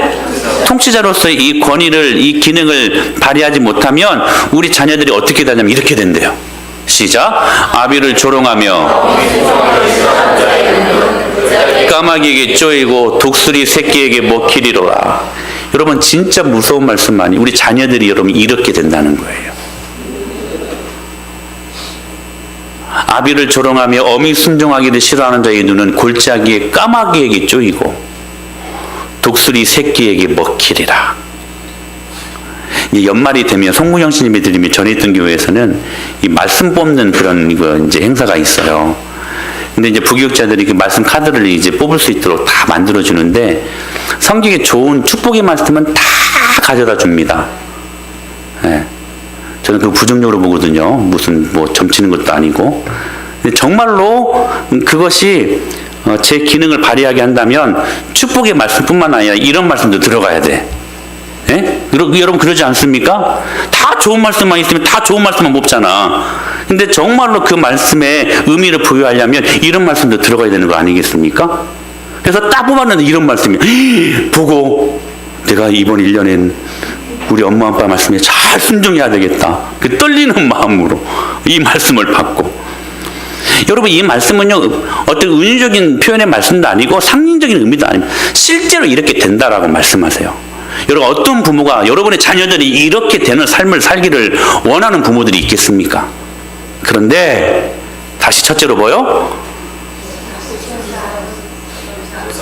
S1: 통치자로서의 이 권위를, 이 기능을 발휘하지 못하면 우리 자녀들이 어떻게 되냐면 이렇게 된대요. 시작. 아비를 조롱하며 까마귀에게 쪼이고 독수리 새끼에게 먹히리로라. 여러분, 진짜 무서운 말씀 아니, 우리 자녀들이 여러분 이렇게 된다는 거예요. 아비를 조롱하며 어미 순종하기를 싫어하는 자의 눈은 골짜기에 까마귀에게 쪼이고 독수리 새끼에게 먹히리라. 연말이 되면 송무영 스님이 들리며 전했던 교회에서는 이 말씀 뽑는 그런 이제 행사가 있어요. 근데 이제 부교육자들이 그 말씀 카드를 이제 뽑을 수 있도록 다 만들어 주는데, 성경에 좋은 축복의 말씀은 다 가져다 줍니다. 네. 저는 그거 부정적으로 보거든요. 무슨 뭐 점치는 것도 아니고. 근데 정말로 그것이 제 기능을 발휘하게 한다면 축복의 말씀뿐만 아니라 이런 말씀도 들어가야 돼. 예? 여러분 그러지 않습니까? 다 좋은 말씀만 있으면 다 좋은 말씀만 뽑잖아. 근데 정말로 그 말씀의 의미를 부여하려면 이런 말씀도 들어가야 되는 거 아니겠습니까? 그래서 딱 뽑았는데 이런 말씀이 보고 내가 이번 1년엔 우리 엄마 아빠 말씀에 잘 순종해야 되겠다. 그 떨리는 마음으로 이 말씀을 받고. 여러분, 이 말씀은요, 어떤 은유적인 표현의 말씀도 아니고 상징적인 의미도 아니고 실제로 이렇게 된다라고 말씀하세요. 여러분, 어떤 부모가 여러분의 자녀들이 이렇게 되는 삶을 살기를 원하는 부모들이 있겠습니까? 그런데 다시 첫째로 뭐요?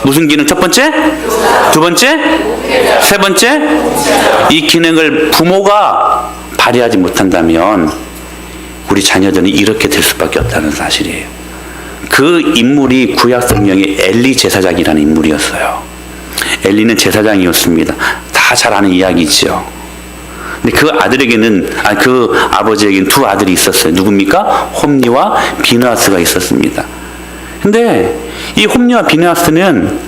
S1: 무슨 기능? 첫 번째? 두 번째? 세 번째? 이 기능을 부모가 발휘하지 못한다면 우리 자녀들은 이렇게 될 수밖에 없다는 사실이에요. 그 인물이 구약 성경의 엘리 제사장이라는 인물이었어요. 엘리는 제사장이었습니다. 다 잘 아는 이야기죠. 근데 그 아들에게는, 그 아버지에게는 두 아들이 있었어요. 누굽니까? 홈리와 비느하스가 있었습니다. 근데 이 홈리와 비느하스는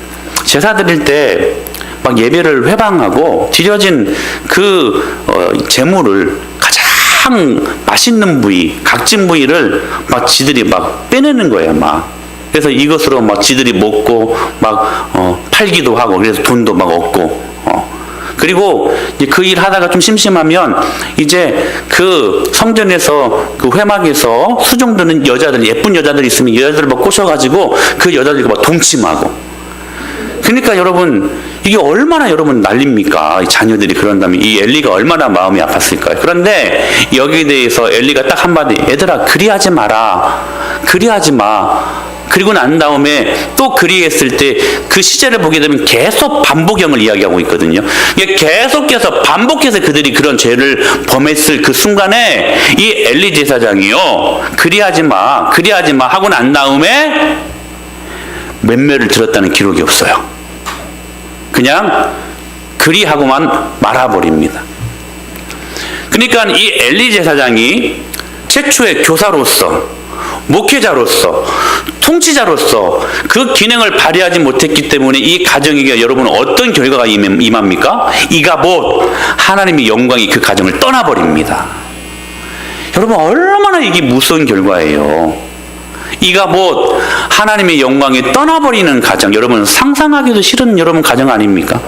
S1: 제사 드릴 때 막 예배를 회방하고 드려진 그 제물을 가장 맛있는 부위, 각진 부위를 막 지들이 막 빼내는 거예요, 막. 그래서 이것으로 막 지들이 먹고 막 팔기도 하고, 그래서 돈도 막 얻고. 그리고 그 일 하다가 좀 심심하면 이제 그 성전에서 그 회막에서 수종드는 여자들, 예쁜 여자들 있으면 여자들을 막 꼬셔가지고 그 여자들과 막 동침하고. 그러니까 여러분, 이게 얼마나 여러분 난립니까? 이 자녀들이 그런다면 이 엘리가 얼마나 마음이 아팠을까요? 그런데 여기에 대해서 엘리가 딱 한마디, 얘들아, 그리하지 마라. 그리하지 마. 그리고 난 다음에 또 그리했을 때 그 시제를 보게 되면 계속 반복형을 이야기하고 있거든요. 이게 계속해서 반복해서 그들이 그런 죄를 범했을 그 순간에 이 엘리 제사장이요, 그리하지 마, 그리하지 마 하고 난 다음에 몇 매를 들었다는 기록이 없어요. 그냥 그리하고만 말아버립니다. 그러니까 이 엘리 제사장이 최초의 교사로서, 목회자로서, 통치자로서 그 기능을 발휘하지 못했기 때문에 이 가정에게 여러분 어떤 결과가 임합니까? 이가봇, 하나님의 영광이 그 가정을 떠나버립니다. 여러분 얼마나 이게 무서운 결과예요. 이가봇, 하나님의 영광이 떠나버리는 가정, 여러분 상상하기도 싫은 여러분 가정 아닙니까?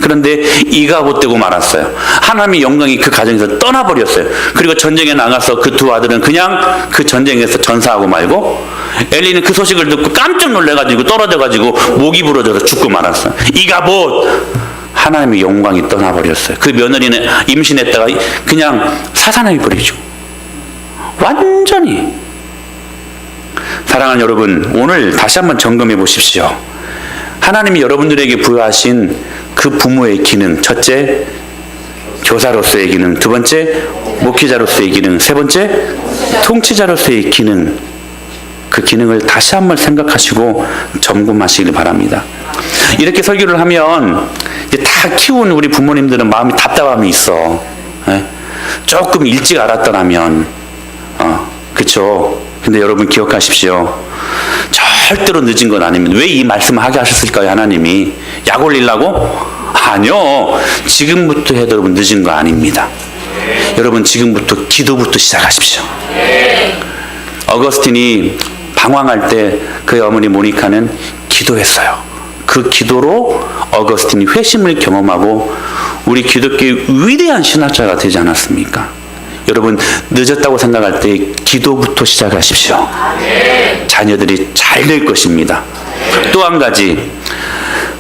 S1: 그런데 이가봇되고 말았어요. 하나님의 영광이 그 가정에서 떠나버렸어요. 그리고 전쟁에 나가서 그 두 아들은 그냥 그 전쟁에서 전사하고 말고, 엘리는 그 소식을 듣고 깜짝 놀래가지고 떨어져가지고 목이 부러져서 죽고 말았어요. 이가봇, 하나님의 영광이 떠나버렸어요. 그 며느리는 임신했다가 그냥 사살해버리죠. 완전히. 사랑하는 여러분, 오늘 다시 한번 점검해 보십시오. 하나님이 여러분들에게 부여하신 그 부모의 기능, 첫째, 교사로서의 기능, 두 번째, 목회자로서의 기능, 세 번째, 통치자로서의 기능, 그 기능을 다시 한번 생각하시고 점검하시길 바랍니다. 이렇게 설교를 하면 이제 다 키운 우리 부모님들은 마음이 답답함이 있어. 조금 일찍 알았더라면, 그쵸? 근데 여러분 기억하십시오. 절대로 늦은 건 아닙니다. 왜 이 말씀을 하게 하셨을까요, 하나님이? 약 올리려고? 아니요. 지금부터 해도 여러분 늦은 거 아닙니다. 여러분 지금부터 기도부터 시작하십시오. 어거스틴이 방황할 때 그의 어머니 모니카는 기도했어요. 그 기도로 어거스틴이 회심을 경험하고 우리 기독교의 위대한 신학자가 되지 않았습니까? 여러분 늦었다고 생각할 때 기도부터 시작하십시오. 자녀들이 잘 될 것입니다. 또 한 가지,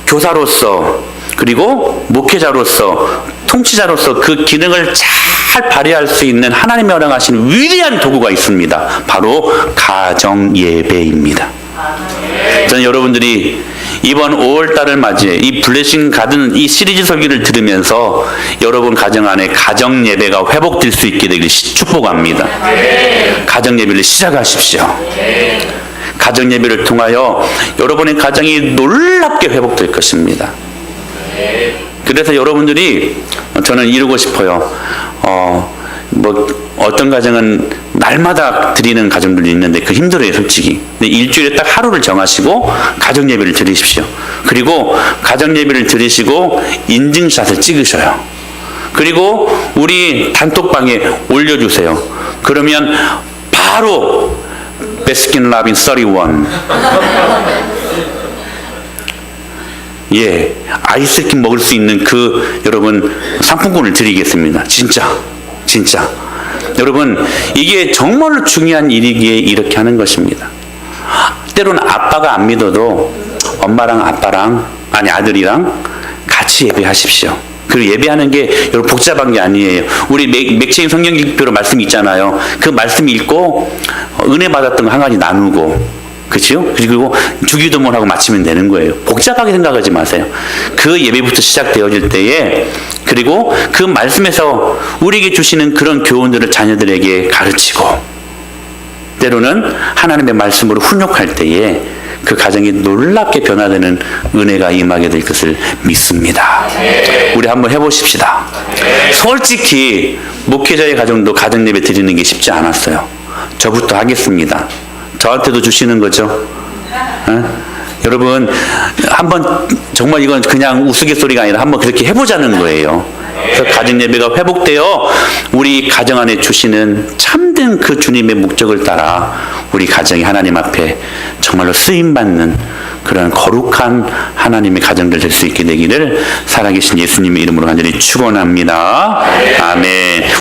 S1: 교사로서 그리고 목회자로서 통치자로서 그 기능을 잘 발휘할 수 있는 하나님이 허락하신 위대한 도구가 있습니다. 바로 가정 예배입니다. 저는 여러분들이 이번 5월달을 맞이해 이 블레싱 가든 이 시리즈 설교를 들으면서 여러분 가정 안에 가정 예배가 회복될 수 있게 되길 축복합니다. 가정 예배를 시작하십시오. 가정 예배를 통하여 여러분의 가정이 놀랍게 회복될 것입니다. 그래서 여러분들이, 저는 이루고 싶어요. 어떤 가정은 날마다 드리는 가정들이 있는데 그 힘들어요, 솔직히. 근데 일주일에 딱 하루를 정하시고 가정 예배를 드리십시오. 그리고 가정 예배를 드리시고 인증샷을 찍으셔요. 그리고 우리 단톡방에 올려주세요. 그러면 바로 베스킨 라빈 31 아이스크림 먹을 수 있는 그 여러분 상품권을 드리겠습니다. 진짜 여러분 이게 정말로 중요한 일이기에 이렇게 하는 것입니다. 때로는 아빠가 안 믿어도 엄마랑 아빠랑 아들이랑 같이 예배하십시오. 그리고 예배하는 게 여러분 복잡한 게 아니에요. 우리 맥체인 성경기표로 말씀이 있잖아요. 그 말씀 읽고 은혜 받았던 거 한 가지 나누고, 그렇죠? 그리고 주기도문 하고 마치면 되는 거예요. 복잡하게 생각하지 마세요. 그 예배부터 시작되어질 때에, 그리고 그 말씀에서 우리에게 주시는 그런 교훈들을 자녀들에게 가르치고, 때로는 하나님의 말씀으로 훈육할 때에 그 가정이 놀랍게 변화되는 은혜가 임하게 될 것을 믿습니다. 우리 한번 해보십시다. 솔직히 목회자의 가정도 가정 예배 드리는 게 쉽지 않았어요. 저부터 하겠습니다. 저한테도 주시는 거죠. 여러분 한번 정말 이건 그냥 우스갯소리가 아니라 한번 그렇게 해보자는 거예요. 그래서 가정 예배가 회복되어 우리 가정 안에 주시는 참된 그 주님의 목적을 따라 우리 가정이 하나님 앞에 정말로 쓰임받는 그런 거룩한 하나님의 가정들 될 수 있게 되기를 살아계신 예수님의 이름으로 간절히 축원합니다. 아멘.